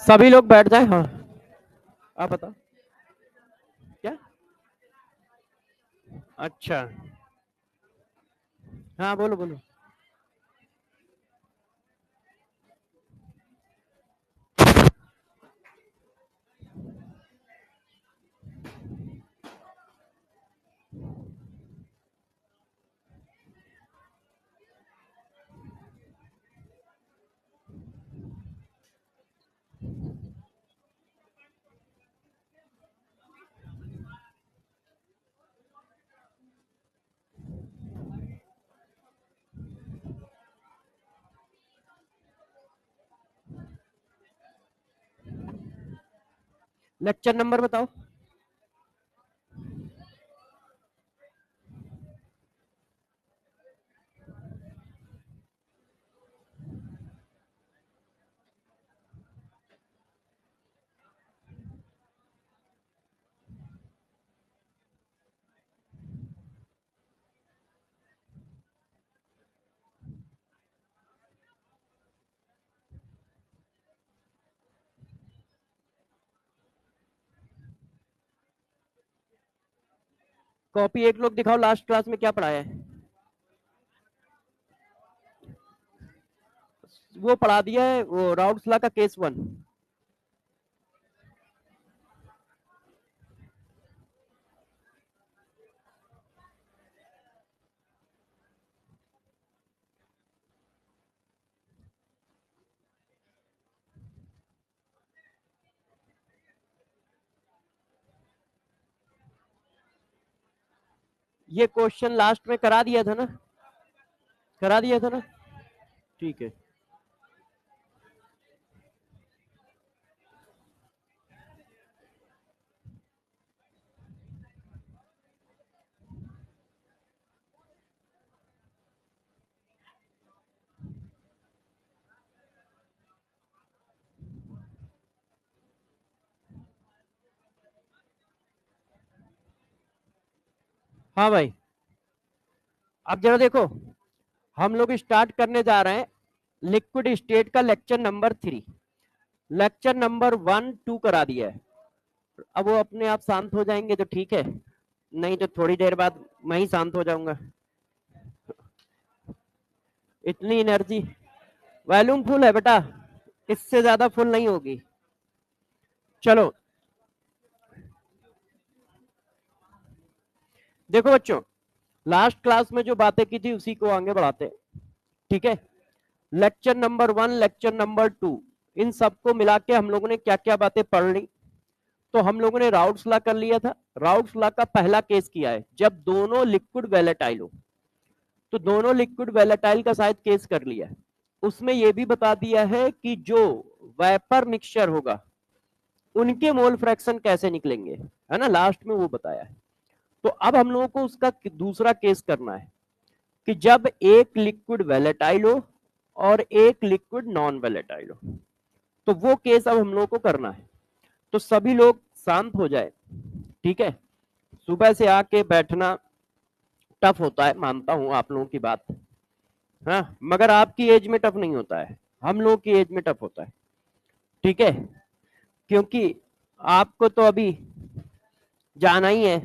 सभी लोग बैठ जाए। हाँ, आप बताओ क्या। अच्छा, हाँ बोलो बोलो। लेक्चर नंबर बताओ। कॉपी एक लोग दिखाओ, लास्ट क्लास में क्या पढ़ाया है। वो पढ़ा दिया है, वो राउट्स लॉ का केस 1। ये क्वेश्चन लास्ट में करा दिया था ना, करा दिया था ना। ठीक है। हाँ भाई, अब जरा देखो, हम लोग स्टार्ट करने जा रहे हैं लिक्विड स्टेट का लेक्चर नंबर 3। लेक्चर नंबर 1 2 करा दिया है। अब वो अपने आप शांत हो जाएंगे तो ठीक है, नहीं तो थोड़ी देर बाद मैं ही शांत हो जाऊंगा। इतनी एनर्जी, वॉल्यूम फुल है बेटा, इससे ज्यादा फुल नहीं होगी। चलो देखो बच्चों, लास्ट क्लास में जो बातें की थी उसी को आगे बढ़ाते हैं। ठीक है, लेक्चर नंबर 1 लेक्चर नंबर 2 इन सबको मिला के हम लोगों ने क्या क्या बातें पढ़ ली। तो हम लोगों ने राउट्स लॉ कर लिया था। राउट्स लॉ का पहला केस किया है जब दोनों लिक्विड वैलेटाइल हो, तो दोनों लिक्विड वैलेटाइल का शायद केस कर लिया है। उसमें यह भी बता दिया है कि जो वेपर मिक्सचर होगा उनके मोल फ्रैक्शन कैसे निकलेंगे, है ना, लास्ट में वो बताया है। तो अब हम लोगों को उसका दूसरा केस करना है कि जब एक लिक्विड वैलेटाइल हो और एक लिक्विड नॉन वैलेटाइल हो, तो वो केस अब हम लोगों को करना है। तो सभी लोग शांत हो जाए। ठीक है, सुबह से आके बैठना टफ होता है, मानता हूं आप लोगों की बात। हाँ, मगर आपकी एज में टफ नहीं होता है, हम लोगों की एज में टफ होता है। ठीक है, क्योंकि आपको तो अभी जाना ही है।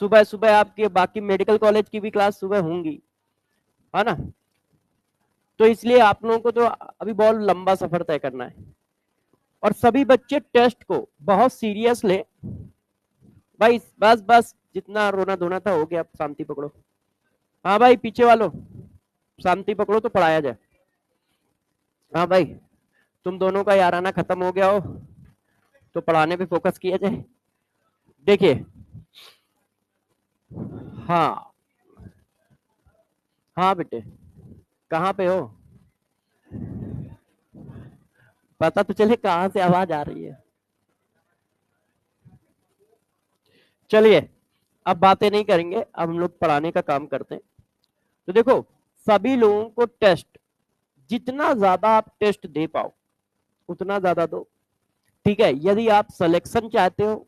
सुबह सुबह आपके बाकी मेडिकल कॉलेज की भी क्लास सुबह होंगी, है ना। तो इसलिए आप लोगों को तो अभी बहुत लंबा सफर तय करना है। और सभी बच्चे टेस्ट को बहुत सीरियस ले भाई। बस बस, जितना रोना धोना था हो गया, अब शांति पकड़ो। हाँ भाई, पीछे वालों शांति पकड़ो तो पढ़ाया जाए। हाँ भाई, तुम दोनों का याराना खत्म हो गया हो तो पढ़ाने पे फोकस किया जाए। देखिए, हाँ हाँ बेटे, कहाँ पे हो, पता तो चले कहाँ से आवाज आ रही है। चलिए, अब बातें नहीं करेंगे, अब हम लोग पढ़ाने का काम करते हैं। तो देखो, सभी लोगों को टेस्ट, जितना ज्यादा आप टेस्ट दे पाओ उतना ज्यादा दो। ठीक है, यदि आप सिलेक्शन चाहते हो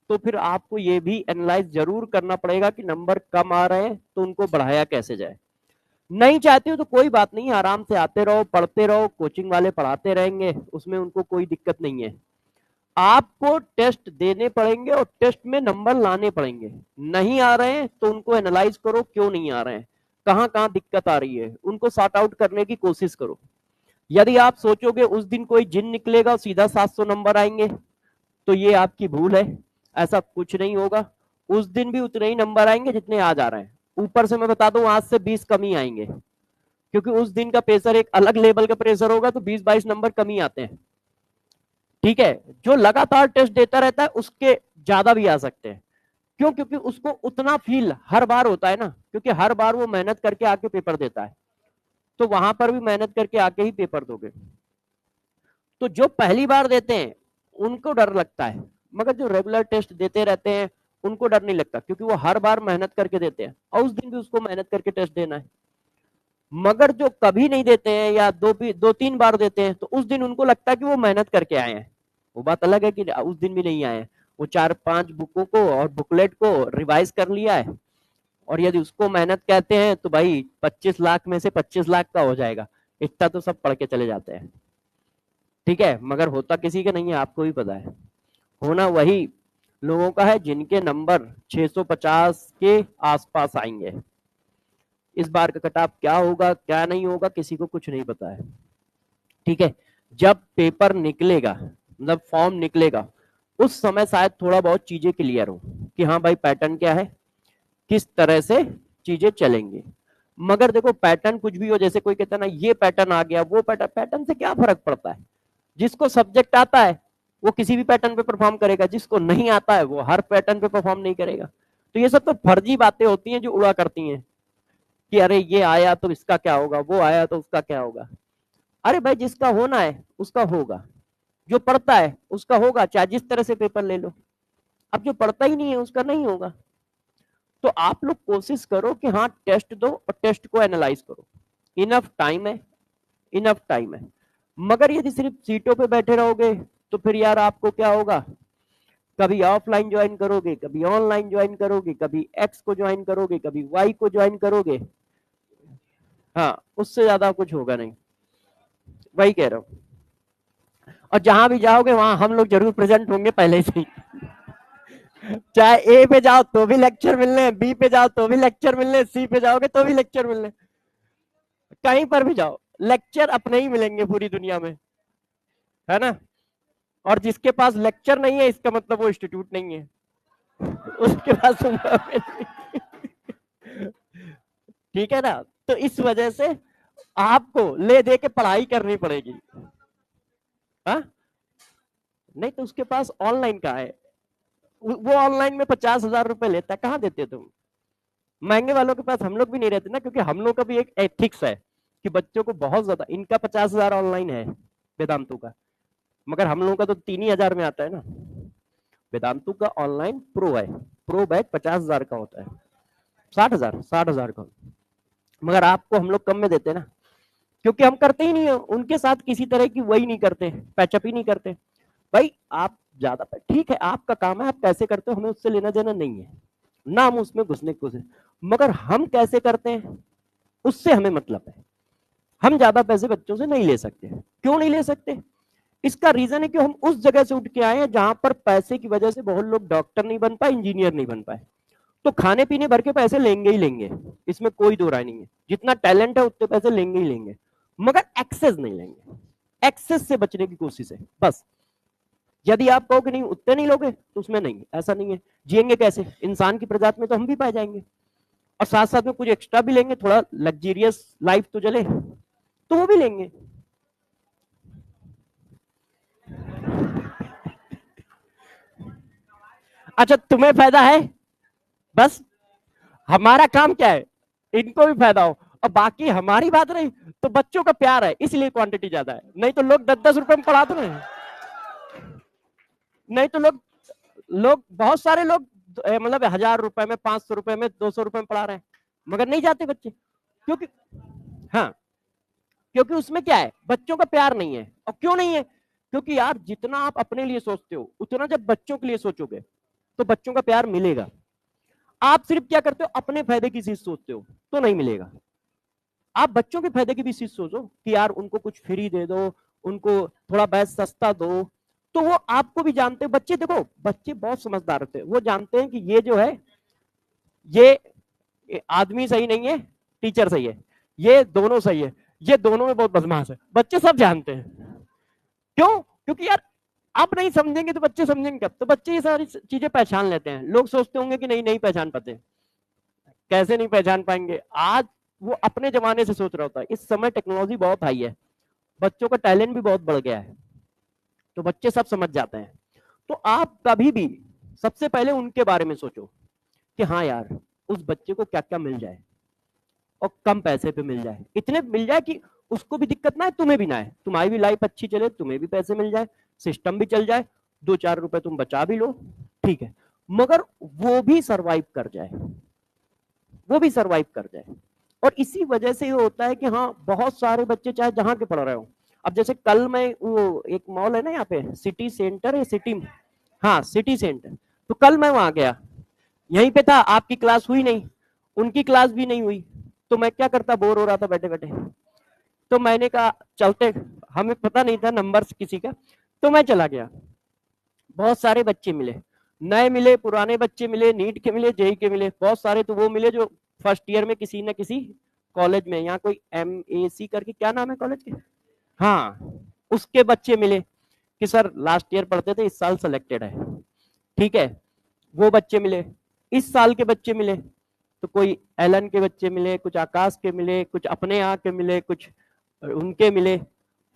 तो फिर आपको ये भी एनालाइज जरूर करना पड़ेगा कि नंबर कम आ रहे हैं तो उनको बढ़ाया कैसे जाए। नहीं चाहते हो तो कोई बात नहीं, आराम से आते रहो, पढ़ते रहो, कोचिंग वाले पढ़ाते रहेंगे, उसमें उनको कोई दिक्कत नहीं है। आपको टेस्ट देने पड़ेंगे और टेस्ट में नंबर लाने पड़ेंगे। नहीं आ रहे हैं तो उनको एनालाइज करो, क्यों नहीं आ रहे हैं, कहां कहां दिक्कत आ रही है, उनको सॉर्ट आउट करने की कोशिश करो। यदि आप सोचोगे उस दिन कोई जिन निकलेगा और सीधा 700 नंबर आएंगे, तो ये आपकी भूल है। ऐसा कुछ नहीं होगा, उस दिन भी उतने ही नंबर आएंगे जितने आज आ रहे हैं। ऊपर से मैं बता दूं, आज से 20 कम ही आएंगे, क्योंकि उस दिन का प्रेशर एक अलग लेवल का प्रेशर होगा, तो 20-22 नंबर कम ही आते हैं। ठीक है, जो लगातार टेस्ट देता रहता है उसके ज्यादा भी आ सकते हैं। क्यों? क्योंकि उसको उतना फील हर बार होता है ना, क्योंकि हर बार वो मेहनत करके आके पेपर देता है, तो वहां पर भी मेहनत करके आके ही पेपर दोगे। तो जो पहली बार देते हैं उनको डर लगता है, मगर जो रेगुलर टेस्ट देते रहते हैं उनको डर नहीं लगता, क्योंकि वो हर बार मेहनत करके देते हैं और उस दिन भी उसको मेहनत करके टेस्ट देना है। मगर जो कभी नहीं देते हैं या दो तीन बार देते हैं, तो उस दिन उनको लगता है कि वो मेहनत करके आए हैं। वो बात अलग है कि उस दिन भी नहीं आए हैं, वो 4-5 बुकों को और बुकलेट को रिवाइज कर लिया है, और यदि उसको मेहनत कहते हैं तो भाई 25 लाख में से 25 लाख का हो जाएगा, इतना तो सब पढ़ के चले जाते हैं। ठीक है, मगर होता किसी का नहीं है, आपको भी पता है। होना वही लोगों का है जिनके नंबर 650 के आसपास आएंगे। इस बार का कट ऑफ क्या होगा क्या नहीं होगा किसी को कुछ नहीं पता है। ठीक है, जब पेपर निकलेगा, मतलब फॉर्म निकलेगा, उस समय शायद थोड़ा बहुत चीजें क्लियर हो कि हाँ भाई पैटर्न क्या है, किस तरह से चीजें चलेंगी। मगर देखो पैटर्न कुछ भी हो, जैसे कोई कहता है ना ये पैटर्न आ गया वो पैटर्न, पैटर्न से क्या फर्क पड़ता है। जिसको सब्जेक्ट आता है वो किसी भी पैटर्न पे परफॉर्म करेगा, जिसको नहीं आता है वो हर पैटर्न पे परफॉर्म नहीं करेगा। तो ये सब तो फर्जी बातें होती हैं जो उड़ा करती हैं कि अरे ये आया तो इसका क्या होगा, वो आया तो उसका क्या होगा। अरे भाई जिसका होना है उसका होगा, जो पढ़ता है उसका होगा, चाहे जिस तरह से पेपर ले लो। अब जो पढ़ता ही नहीं है उसका नहीं होगा। तो आप लोग कोशिश करो कि हाँ टेस्ट दो और टेस्ट को एनालाइज करो। इनफ टाइम है, इनफ टाइम है। मगर यदि सिर्फ सीटों पे बैठे रहोगे तो फिर यार आपको क्या होगा, कभी ऑफलाइन ज्वाइन करोगे, कभी ऑनलाइन ज्वाइन करोगे, कभी एक्स को ज्वाइन करोगे, कभी वाई को ज्वाइन करोगे। हाँ, उससे ज्यादा कुछ होगा नहीं, वही कह रहा हूँ। और जहां भी जाओगे वहां हम लोग जरूर प्रेजेंट होंगे पहले से ही। चाहे ए पे जाओ तो भी लेक्चर मिलने, बी पे जाओ तो भी लेक्चर मिलने, सी पे जाओगे तो भी लेक्चर मिलने, कहीं पर भी जाओ लेक्चर अपने ही मिलेंगे पूरी दुनिया में, है ना। और जिसके पास लेक्चर नहीं है इसका मतलब वो इंस्टीट्यूट नहीं है, उसके पास ठीक है ना। तो इस वजह से आपको ले दे के पढ़ाई करनी पड़ेगी। हा? नहीं तो उसके पास ऑनलाइन का है, वो ऑनलाइन में 50,000 रुपए लेता है, कहाँ देते तुम। महंगे वालों के पास हम लोग भी नहीं रहते ना, क्योंकि हम लोग का भी एक एथिक्स है कि बच्चों को बहुत ज्यादा, इनका 50,000 ऑनलाइन है वेदांतु का, मगर हम लोगों का तो 3,000 में आता है ना। वेदांतु का ऑनलाइन प्रो है, प्रो बैच 50,000 का होता है, 60,000 का। मगर आपको हम लोग कम में देते ना, क्योंकि हम करते ही नहीं है उनके साथ किसी तरह की, वही नहीं करते, पैचअप ही नहीं करते। भाई आप ज्यादा ठीक है, आपका काम है, आप कैसे करते हो हमें उससे लेना देना नहीं है ना, हम उसमें घुसने की कोशिश, मगर हम कैसे करते हैं उससे हमें मतलब है। हम ज्यादा पैसे बच्चों से नहीं ले सकते। क्यों नहीं ले सकते? इसका रीजन है कि हम उस जगह से उठ के आए हैं जहां पर पैसे की वजह से बहुत लोग डॉक्टर नहीं बन पाए, इंजीनियर नहीं बन पाए। तो खाने पीने भर के पैसे लेंगे ही लेंगे, इसमें कोई दो राय नहीं है। जितना टैलेंट है उतने पैसे लेंगे ही लेंगे, मगर एक्सेस नहीं लेंगे। एक्सेस से बचने की कोशिश है बस। यदि आप कहो कि नहीं उतने नहीं लोगे तो उसमें नहीं, ऐसा नहीं है। जिएंगे कैसे? इंसान की प्रजाति में तो हम भी पाए जाएंगे, और साथ साथ में कुछ एक्स्ट्रा भी लेंगे, थोड़ा लग्जरियस लाइफ तो चले, तो वो भी लेंगे। अच्छा तुम्हें फायदा है बस, हमारा काम क्या है इनको भी फायदा हो, और बाकी हमारी बात रही तो बच्चों का प्यार है इसलिए क्वांटिटी ज्यादा है, नहीं तो लोग 10-10 रुपए में पढ़ा तो रहे हैं। नहीं तो लोग लोग बहुत सारे लोग मतलब 1,000 रुपए में, 500 रुपए में, 200 रुपए में पढ़ा रहे हैं, मगर नहीं जाते बच्चे, क्योंकि हाँ, क्योंकि उसमें क्या है, बच्चों का प्यार नहीं है। और क्यों नहीं है? क्योंकि यार जितना आप अपने लिए सोचते हो उतना जब बच्चों के लिए सोचोगे तो बच्चों का प्यार मिलेगा। आप सिर्फ क्या करते हो, अपने फायदे की चीज सोचते हो तो नहीं मिलेगा। आप बच्चों के फायदे की भी चीज सोचो कि यार उनको कुछ फ्री दे दो, उनको थोड़ा बैच सस्ता दो, तो वो आपको भी जानते हैं। बच्चे देखो, बच्चे बहुत समझदार होते हैं, वो जानते हैं कि ये जो है, ये आदमी सही नहीं है, टीचर सही है, ये दोनों सही है, ये दोनों में बहुत बदमाश है, बच्चे सब जानते हैं। क्यों? क्योंकि यार आप नहीं समझेंगे तो बच्चे समझेंगे कब? तो बच्चे ये सारी चीजें पहचान लेते हैं। लोग सोचते होंगे कि नहीं नहीं पहचान पाते, कैसे नहीं पहचान पाएंगे? आज वो अपने जमाने से सोच रहा होता है। इस समय टेक्नोलॉजी बहुत हाई है, बच्चों का टैलेंट भी बहुत बढ़ गया है, तो बच्चे सब समझ जाते हैं। तो आप कभी भी सबसे पहले उनके बारे में सोचो कि हाँ यार, उस बच्चे को क्या क्या मिल जाए और कम पैसे पे मिल जाए, इतने मिल जाए कि उसको भी दिक्कत ना है, तुम्हें भी ना है, तुम्हारी भी लाइफ अच्छी चले, तुम्हें भी पैसे मिल जाए, सिस्टम भी चल जाए, 2-4 रुपए तुम बचा भी लो, ठीक है, मगर वो भी सरवाइव कर जाए, वो भी सरवाइव कर जाए। और इसी वजह से ये होता है कि हाँ, बहुत सारे बच्चे चाहे जहां के पढ़ रहे हो। अब जैसे कल मैं, वो एक मॉल है ना यहाँ पे, सिटी सेंटर या सिटी, हाँ सिटी सेंटर, तो कल मैं वहां गया, यहीं पे था, आपकी क्लास हुई नहीं, उनकी क्लास भी नहीं हुई, तो मैं क्या करता, बोर हो रहा था बैठे बैठे, तो मैंने कहा चलते, हमें पता नहीं था नंबर किसी का, तो मैं चला गया। बहुत सारे बच्चे मिले, नए मिले, पुराने बच्चे मिले, नीट के मिले, जेई के मिले, बहुत सारे तो वो मिले जो फर्स्ट ईयर में किसी न किसी कॉलेज में, यहाँ कोई MAC करके क्या नाम है कॉलेज के, हाँ, उसके बच्चे मिले कि सर लास्ट ईयर पढ़ते थे, इस साल सिलेक्टेड है, ठीक है, वो बच्चे मिले। इस साल के बच्चे मिले, तो कोई एलन के बच्चे मिले, कुछ आकाश के मिले, कुछ अपने यहाँ के मिले, कुछ उनके मिले।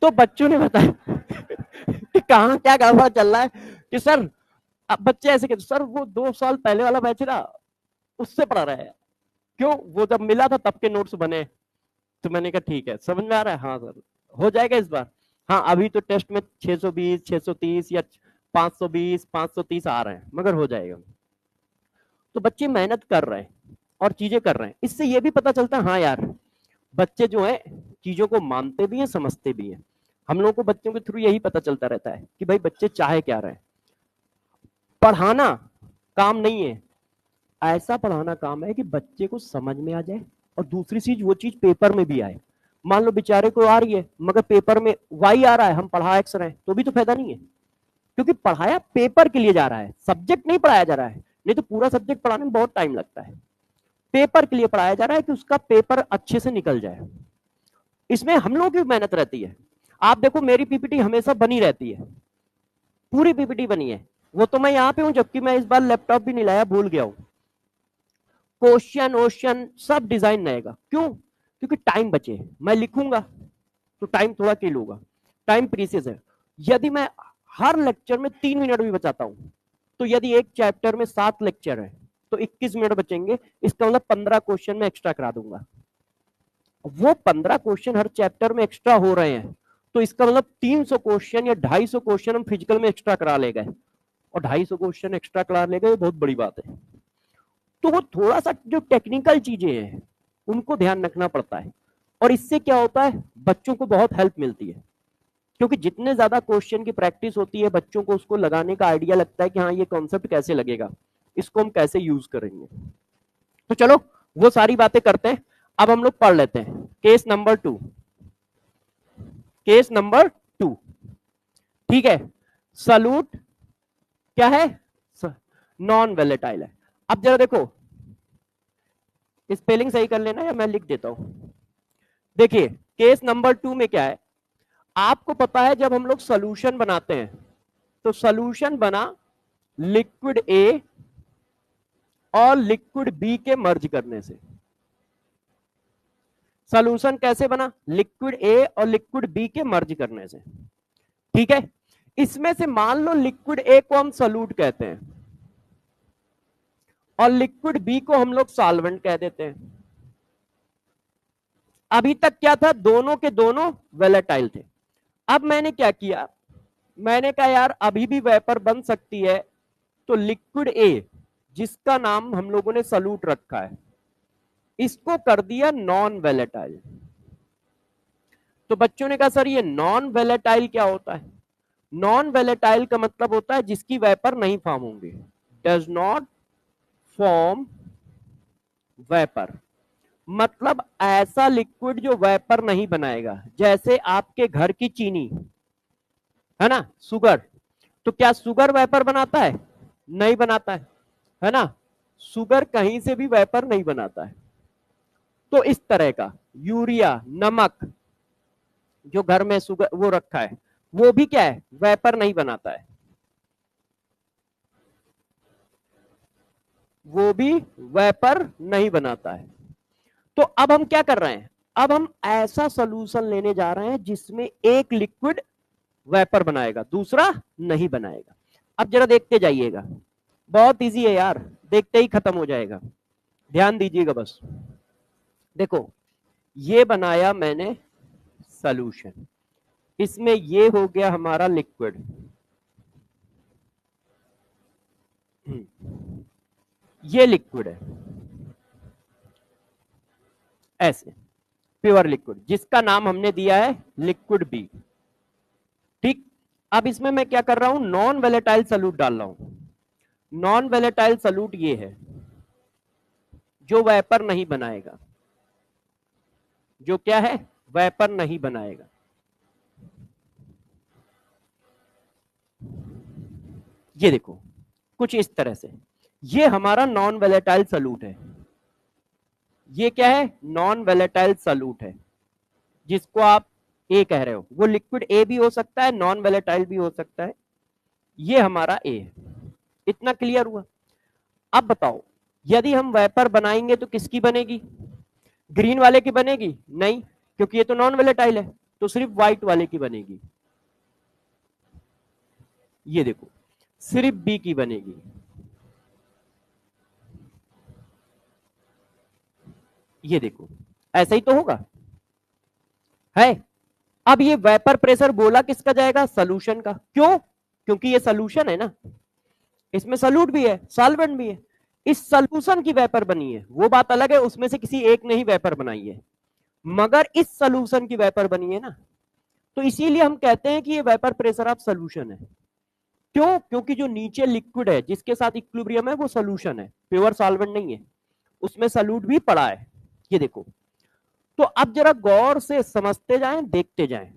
तो बच्चों ने बताया कि कहाँ क्या गड़बड़ चल रहा है, कि सर, अब बच्चे ऐसे कहते, सर वो 2 साल पहले वाला बैच ना, उससे पढ़ा रहा है। क्यों? वो जब मिला था तब के नोट्स बने। तो मैंने कहा ठीक है, समझ में आ रहा है, हाँ सर हो जाएगा इस बार। हाँ अभी तो टेस्ट में 620 630 या 520 530 आ रहे हैं, मगर हो जाएगा। तो बच्चे मेहनत कर रहे हैं और चीजें कर रहे हैं, इससे ये भी पता चलता है हाँ यार, बच्चे जो है चीजों को मानते भी हैं, समझते भी हैं। हम लोगों को बच्चों के थ्रू यही पता चलता रहता है कि भाई बच्चे चाहे क्या रहे हैं। पढ़ाना काम नहीं है, ऐसा पढ़ाना काम है कि बच्चे को समझ में आ जाए, और दूसरी चीज वो चीज पेपर में भी आए। मान लो बेचारे को आ रही है मगर पेपर में वाई आ रहा है, हम पढ़ा एक्स रहे हैं, तो भी तो फायदा नहीं है, क्योंकि पढ़ाया पेपर के लिए जा रहा है, सब्जेक्ट नहीं पढ़ाया जा रहा है। नहीं तो पूरा सब्जेक्ट पढ़ाने में बहुत टाइम लगता है, पेपर के लिए पढ़ाया जा रहा है कि उसका पेपर अच्छे से निकल जाए। इसमें हम लोगों की मेहनत रहती है। आप देखो मेरी पीपीटी हमेशा बनी रहती है, पूरी पीपीटी बनी है, वो तो मैं यहाँ पे हूँ, जबकि मैं इस बार लैपटॉप भी नहीं लाया, भूल गया हूँ। क्वेश्चन ओशन सब डिजाइन रहेगा, क्यों? क्योंकि टाइम बचे, मैं लिखूंगा तो टाइम थोड़ा किल होगा, टाइम प्रीसियस है। यदि मैं हर लेक्चर में 3 मिनट भी बचाता हूं, तो यदि एक चैप्टर में 7 लेक्चर है तो 21 मिनट बचेंगे, इसका मतलब 15 क्वेश्चन में एक्स्ट्रा करा दूंगा। वो 15 क्वेश्चन हर चैप्टर में एक्स्ट्रा हो रहे हैं, तो इसका मतलब 300 क्वेश्चन या 250 क्वेश्चन हम फिजिकल में एक्स्ट्रा करा ले गए, और 250 क्वेश्चन एक्स्ट्रा करा ले गए, बहुत बड़ी बात है। तो वो थोड़ा सा जो टेक्निकल चीजें हैं उनको ध्यान रखना पड़ता है, और इससे क्या होता है, बच्चों को बहुत हेल्प मिलती है, क्योंकि जितने ज्यादा क्वेश्चन की प्रैक्टिस होती है, बच्चों को उसको लगाने का आइडिया लगता है कि हाँ ये कॉन्सेप्ट कैसे लगेगा, इसको हम कैसे यूज करेंगे। तो चलो वो सारी बातें करते हैं। अब हम लोग पढ़ लेते हैं केस नंबर 2, केस नंबर 2, ठीक है। सल्यूट क्या है, नॉन वेलेटाइल है। अब जरा देखो, स्पेलिंग सही कर लेना या मैं लिख देता हूं। देखिए केस नंबर 2 में क्या है, आपको पता है जब हम लोग सॉल्यूशन बनाते हैं, तो सॉल्यूशन बना लिक्विड ए और लिक्विड बी के मर्ज करने से। सॉल्यूशन कैसे बना, लिक्विड ए और लिक्विड बी के मर्ज करने से, ठीक है। इसमें से मान लो लिक्विड ए को हम सॉल्यूट कहते हैं और लिक्विड बी को हम लोग सॉल्वेंट कह देते हैं। अभी तक क्या था, दोनों के दोनों वेलेटाइल थे। अब मैंने क्या किया, मैंने कहा यार अभी भी वेपर बन सकती है, तो लिक्विड ए जिसका नाम हम लोगों ने सॉल्यूट रखा है, इसको कर दिया नॉन वेलेटाइल। तो बच्चों ने कहा सर ये नॉन वेलेटाइल क्या होता है? नॉन वेलेटाइल का मतलब होता है जिसकी वेपर नहीं फॉर्म होंगे, डज नॉट फॉर्म वेपर। मतलब ऐसा लिक्विड जो वेपर नहीं बनाएगा, जैसे आपके घर की चीनी है ना, शुगर, तो क्या शुगर वेपर बनाता है? नहीं बनाता है ना, शुगर कहीं से भी वेपर नहीं बनाता है। तो इस तरह का यूरिया, नमक जो घर में शुगर वो रखा है, वो भी क्या है, वेपर नहीं बनाता है, वो भी वेपर नहीं बनाता है। तो अब हम क्या कर रहे हैं, अब हम ऐसा सोल्यूशन लेने जा रहे हैं जिसमें एक लिक्विड वेपर बनाएगा, दूसरा नहीं बनाएगा। अब जरा देखते जाइएगा, बहुत इजी है यार, देखते ही खत्म हो जाएगा, ध्यान दीजिएगा बस। देखो, ये बनाया मैंने सॉल्यूशन, इसमें ये हो गया हमारा लिक्विड, ये लिक्विड है ऐसे, प्योर लिक्विड, जिसका नाम हमने दिया है लिक्विड बी। ठीक, अब इसमें मैं क्या कर रहा हूं, नॉन वेलेटाइल सॉल्यूट डाल रहा हूं। नॉन वेलेटाइल सॉल्यूट ये है जो वेपर नहीं बनाएगा, जो क्या है, वेपर नहीं बनाएगा। ये देखो कुछ इस तरह से, ये हमारा नॉन वेलेटाइल सॉल्यूट है, ये क्या है, नॉन वेलेटाइल सॉल्यूट है, जिसको आप ए कह रहे हो। वो लिक्विड ए भी हो सकता है, नॉन वेलेटाइल भी हो सकता है, ये हमारा ए है। इतना क्लियर हुआ? अब बताओ, यदि हम वेपर बनाएंगे तो किसकी बनेगी, ग्रीन वाले की बनेगी? नहीं, क्योंकि ये तो नॉन वेलेटाइल है, तो सिर्फ व्हाइट वाले की बनेगी। ये देखो, सिर्फ बी की बनेगी। ये देखो, ऐसा ही तो होगा, है। अब ये वेपर प्रेशर बोला किसका जाएगा, सोल्यूशन का। क्यों? क्योंकि ये सोल्यूशन है ना, इसमें सॉल्यूट भी है, सॉल्वेंट भी है। इस सोल्यूशन की वेपर बनी है, वो बात अलग है, उसमें से किसी एक ने ही वेपर बनाई है, मगर इस सोल्यूशन की वेपर बनी है ना, तो इसीलिए हम कहते हैं कि ये वेपर प्रेशर ऑफ सोल्यूशन है। क्यों? क्योंकि जो नीचे लिक्विड है जिसके साथ इक्विलिब्रियम है वो सोल्यूशन है, प्योर सॉल्वेंट नहीं है, उसमें सॉल्यूट भी पड़ा है। ये देखो, तो अब जरा गौर से समझते जाएं, देखते जाएं,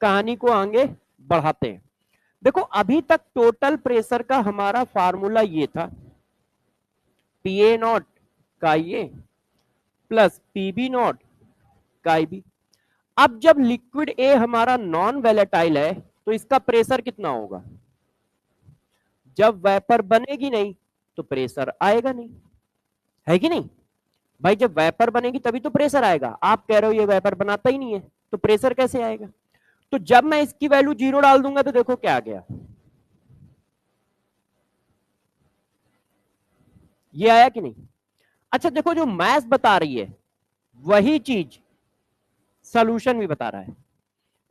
कहानी को आगे बढ़ाते हैं। देखो, अभी तक टोटल प्रेशर का हमारा फार्मूला ये था, पी ए नॉट का ये प्लस पीबी नॉट का बी। अब जब लिक्विड ए हमारा नॉन वेलेटाइल है तो इसका प्रेशर कितना होगा, जब वेपर बनेगी नहीं तो प्रेशर आएगा नहीं, है कि नहीं भाई? जब वेपर बनेगी तभी तो प्रेशर आएगा, आप कह रहे हो ये वेपर बनाता ही नहीं है, तो प्रेशर कैसे आएगा? तो जब मैं इसकी वैल्यू 0 डाल दूंगा तो देखो क्या आ गया, ये आया कि नहीं? अच्छा देखो, जो मैथ बता रही है वही चीज सॉल्यूशन भी बता रहा है।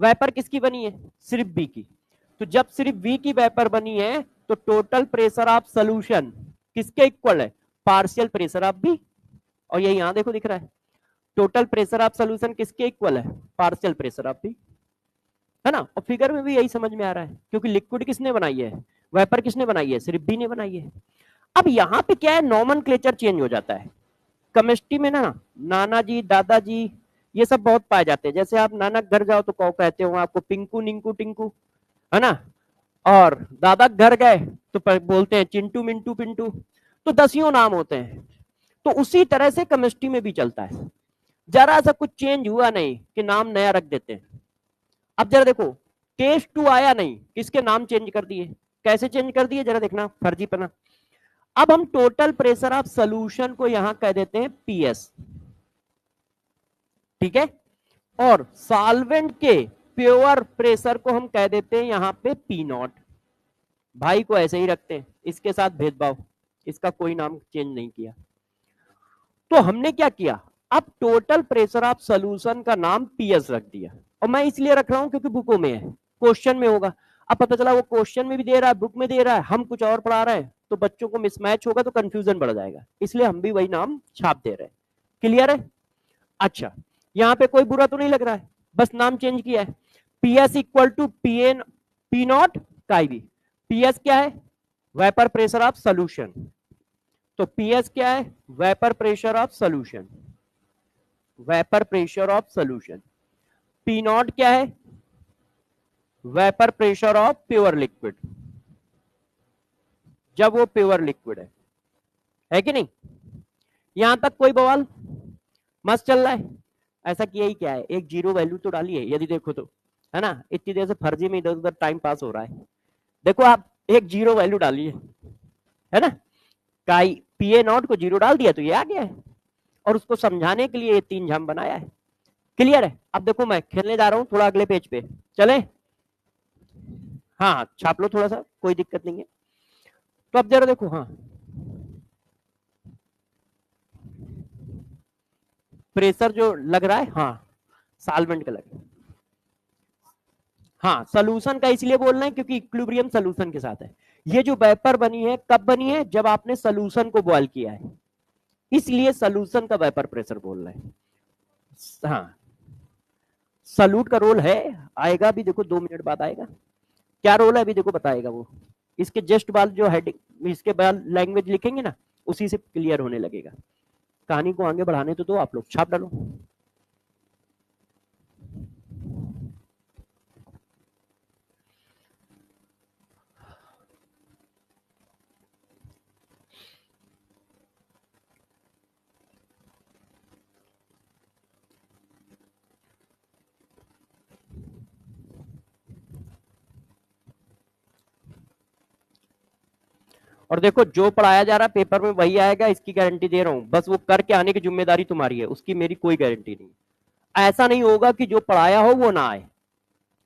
वेपर किसकी बनी है, सिर्फ बी की। तो जब सिर्फ बी की वेपर बनी है तो टोटल प्रेशर ऑफ सॉल्यूशन किसके इक्वल है, पार्शियल प्रेशर ऑफ बी। और ये यहां देखो दिख रहा है, टोटल प्रेशर ऑफ सॉल्यूशन किसके इक्वल है, पार्शियल प्रेशर ऑफ बी, है ना। और फिगर में भी यही समझ में आ रहा है, क्योंकि लिक्विड किसने बनाई है, वेपर किसने बनाई है, सिर्फ बी ने बनाई है। अब यहां पे क्या है, नॉमेनक्लेचर चेंज हो जाता है। केमिस्ट्री में ना नाना जी, दादाजी, ये सब बहुत पाए जाते हैं। जैसे आप नाना घर जाओ तो कहो कहते हो आपको पिंकू, निंकू, टिंकू, है ना। और दादा घर गए तो बोलते हैं चिंटू, मिंटू, पिंटू। तो दसियों नाम होते हैं। तो उसी तरह से केमिस्ट्री में भी चलता है, जरा सा कुछ चेंज हुआ नहीं कि नाम नया रख देते हैं। अब जरा देखो, केस 2 आया नहीं, किसके नाम चेंज कर दिए, कैसे चेंज कर दिए, जरा देखना, फर्जीपना। अब हम टोटल प्रेशर ऑफ सोल्यूशन को यहां कह देते हैं पीएस, ठीक है। और सॉल्वेंट के प्योर प्रेशर को हम कह देते हैं यहां पे पी नॉट। भाई को ऐसे ही रखते हैं, इसके साथ भेदभाव, इसका कोई नाम चेंज नहीं किया। तो हमने क्या किया, अब टोटल प्रेशर ऑफ सोल्यूशन का नाम पीएस रख दिया। और मैं इसलिए रख रहा हूं क्योंकि बुकों में है, क्वेश्चन में होगा। अब पता चला वो क्वेश्चन में भी दे रहा है, बुक में दे रहा है, हम कुछ और पढ़ा रहे हैं, तो बच्चों को मिसमैच होगा तो कंफ्यूजन बढ़ जाएगा, इसलिए हम भी वही नाम छाप दे रहे हैं। क्लियर है? अच्छा, यहां पे कोई बुरा तो नहीं लग रहा है, बस नाम चेंज किया है। PS equal to PN, P naught chi B. PS क्या है, वेपर प्रेशर ऑफ सोल्यूशन, तो पीएस क्या है, vapour pressure of solution. Vapour pressure of solution. P naught क्या है? Vapour pressure of pure liquid, जब वो प्योर लिक्विड है कि नहीं? यहां तक कोई बवाल? मस्त चल रहा है? ऐसा किया ही क्या है, एक जीरो वैल्यू तो डाली है यदि देखो तो, है ना? इतनी देर से फर्जी में इधर उधर टाइम पास हो रहा है। देखो आप एक जीरो वैल्यू डाली है ना? काई पीए नॉट को जीरो डाल दिया तो ये आ गया है, और उसको समझाने के लिए ये तीन झाम बनाया है। क्लियर है? अब देखो मैं खेलने जा रहा हूं थोड़ा अगले पेज पे, चले? हाँ छाप लो थोड़ा सा, कोई दिक्कत नहीं है। तो अब जरा देखो, हाँ प्रेशर जो लग रहा है, हाँ सॉल्वेंट का लग रहा है। हाँ सॉल्यूशन का इसलिए बोल रहे हैं क्योंकि इक्विलिब्रियम सॉल्यूशन के साथ है। ये जो वेपर बनी है कब बनी है? जब आपने सॉल्यूशन को बॉयल किया है, इसलिए सॉल्यूशन का वेपर प्रेशर बोल रहे हैं। हाँ सॉल्यूट का रोल है, आएगा भी, देखो 2 मिनट बाद आएगा। क्या रोल है अभी देखो बताएगा वो। इसके जस्ट बाद जो हेडिंग, इसके बाद लैंग्वेज लिखेंगे ना, उसी से क्लियर होने लगेगा। कहानी को आगे बढ़ाने तो दो, आप लोग छाप डालो। और देखो जो पढ़ाया जा रहा है पेपर में वही आएगा, इसकी गारंटी दे रहा हूं। बस वो करके आने की जिम्मेदारी तुम्हारी है, उसकी मेरी कोई गारंटी नहीं। ऐसा नहीं होगा कि जो पढ़ाया हो वो ना आए,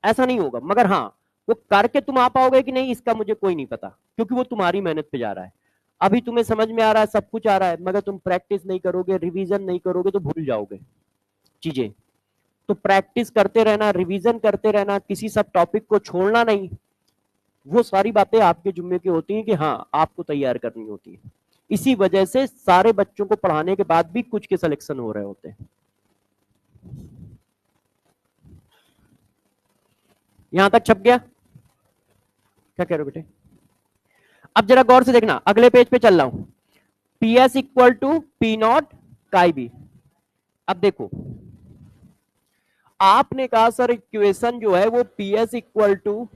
ऐसा नहीं होगा। मगर हाँ वो करके तुम आ पाओगे कि नहीं इसका मुझे कोई नहीं पता, क्योंकि वो तुम्हारी मेहनत पे जा रहा है। अभी तुम्हें समझ में आ रहा है, सब कुछ आ रहा है, मगर तुम प्रैक्टिस नहीं करोगे, रिवीजन नहीं करोगे तो भूल जाओगे चीजें। तो प्रैक्टिस करते रहना, रिवीजन करते रहना, किसी सब टॉपिक को छोड़ना नहीं। वो सारी बातें आपके जुम्मे की होती हैं कि हाँ आपको तैयार करनी होती है। इसी वजह से सारे बच्चों को पढ़ाने के बाद भी कुछ के सिलेक्शन हो रहे होते हैं। यहां तक छप गया? क्या कह रहे हो बेटे? अब जरा गौर से देखना, अगले पेज पे चल रहा हूं। P S equal to P naught chi B. अब देखो आपने कहा सर इक्वेशन जो है वो P S equal to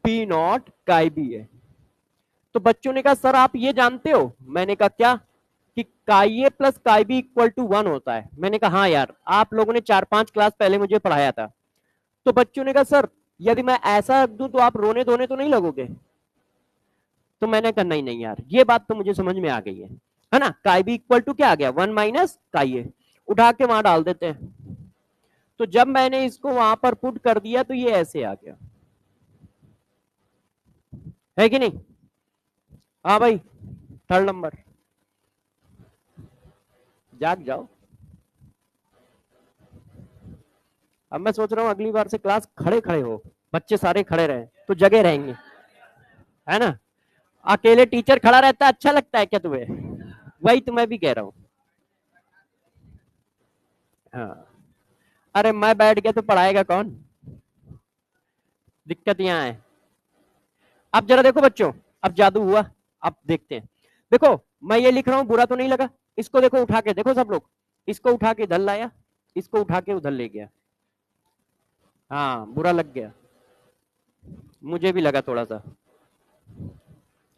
P naught chi B है। तो बच्चों ने कहा सर आप ये जानते हो? मैंने कहा क्या? कि chi A plus chi B equal to 1 होता है। मैंने कहा हाँ यार, आप लोगों ने 4-5 क्लास पहले मुझे पढ़ाया था। तो बच्चों ने कहा सर यदि मैं ऐसा रख दूं तो आप रोने धोने तो नहीं लगोगे? तो मैंने कहा नहीं नहीं यार, ये बात तो मुझे समझ में आ गई है ना? काई बी इक्वल टू क्या आ गया? 1 माइनस काई ए, उठा के वहां डाल देते हैं। तो जब मैंने इसको वहां पर पुट कर दिया तो ये ऐसे आ गया, है कि नहीं? हाँ भाई, थर्ड नंबर, जाग जाओ। अब मैं सोच रहा हूँ अगली बार से क्लास खड़े खड़े हो, बच्चे सारे खड़े रहे तो जगह रहेंगे, है ना? अकेले टीचर खड़ा रहता है अच्छा लगता है क्या तुम्हें? वही तो मैं भी कह रहा हूँ। हाँ अरे मैं बैठ गया तो पढ़ाएगा कौन? दिक्कत यहाँ है। अब जरा देखो बच्चों, अब जादू हुआ। अब देखते हैं, देखो मैं ये लिख रहा हूँ, बुरा तो नहीं लगा? इसको देखो उठा के देखो सब लोग, इसको उठा के इधर लाया, इसको उठा के उधर ले गया। हाँ बुरा लग गया, मुझे भी लगा थोड़ा सा,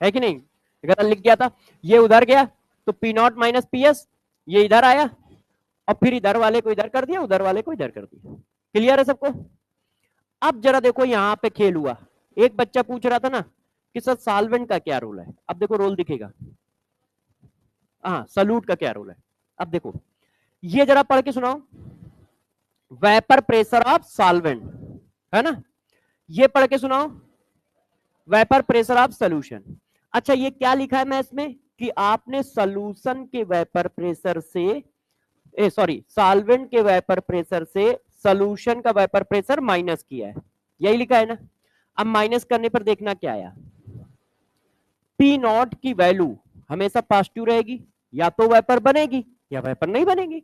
है कि नहीं? गलत लिख गया था, ये उधर गया तो P not minus P S, ये इधर आया और फिर इधर वाले को इधर कर दिया, उधर वाले को इधर कर दिया। क्लियर है सबको? अब जरा देखो यहाँ पे खेल हुआ। एक बच्चा पूछ रहा था ना कि सर सॉल्वेंट का क्या रोल है? अब देखो रोल दिखेगा, हाँ सॉल्यूट का क्या रोल है। अब देखो ये जरा पढ़ के सुनाओ, वेपर प्रेशर ऑफ सॉल्वेंट, है ना? ये पढ़ के सुनाओ, वेपर प्रेशर ऑफ सॉल्यूशन। अच्छा ये क्या लिखा है मैथ्स में कि आपने सॉल्यूशन के वेपर प्रेशर से, सॉरी सॉल्वेंट के वेपर प्रेशर से सॉल्यूशन का वेपर प्रेशर माइनस किया है, यही लिखा है ना? अब माइनस करने पर देखना क्या आया, पी नॉट की वैल्यू हमेशा पॉजिटिव रहेगी, या तो वेपर बनेगी या वेपर नहीं बनेगी।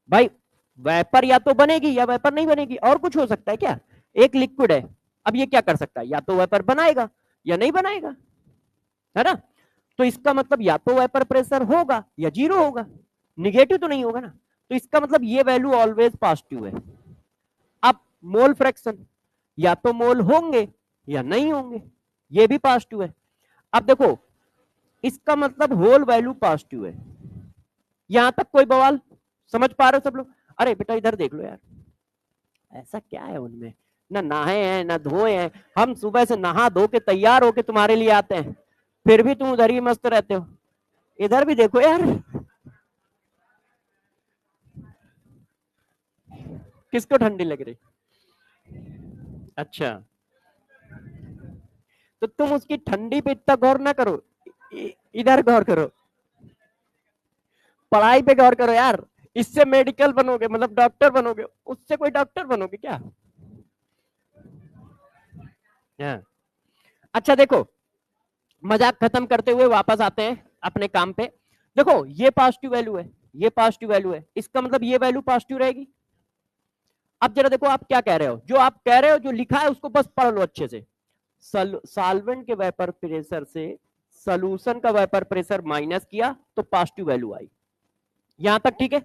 भाई वेपर या तो बनेगी या वेपर नहीं बनेगी, और कुछ हो सकता है क्या? एक लिक्विड है, अब ये क्या कर सकता है, या तो वेपर बनाएगा या नहीं बनाएगा, है ना? तो इसका मतलब या तो वेपर प्रेशर होगा या जीरो होगा, निगेटिव तो नहीं होगा ना। तो इसका मतलब ये वैल्यू ऑलवेज पॉजिटिव है। अब मोल फ्रैक्शन, या तो मोल होंगे या नहीं होंगे, ये भी पॉजिटिव है। अब देखो इसका मतलब होल वैल्यू पॉजिटिव है। यहां तक कोई बवाल? समझ पा रहे हो सब लोग? अरे बेटा इधर देख लो यार, ऐसा क्या है उनमें, ना नहाए हैं ना धोए हैं, हम सुबह से नहा धो के तैयार होके तुम्हारे लिए आते हैं, फिर भी तुम उधर ही मस्त रहते हो। इधर भी देखो यार, किसको ठंडी लग रही? अच्छा, तो तुम उसकी ठंडी पे इतना गौर ना करो, इधर गौर करो, पढ़ाई पे गौर करो यार। इससे मेडिकल बनोगे, मतलब डॉक्टर बनोगे, उससे कोई डॉक्टर बनोगे क्या? हाँ। अच्छा देखो, मजाक खत्म करते हुए वापस आते हैं अपने काम पे। देखो ये पॉजिटिव वैल्यू है, ये पॉजिटिव वैल्यू है, इसका मतलब ये वैल्यू पॉजिटिव रहेगी। अब जरा देखो आप क्या कह रहे हो, जो आप कह रहे हो जो लिखा है उसको बस पढ़ लो अच्छे से। सॉल्वेंट के वेपर प्रेशर से सॉल्यूशन का वेपर प्रेशर माइनस किया तो पॉजिटिव वैल्यू आई। यहां तक ठीक है?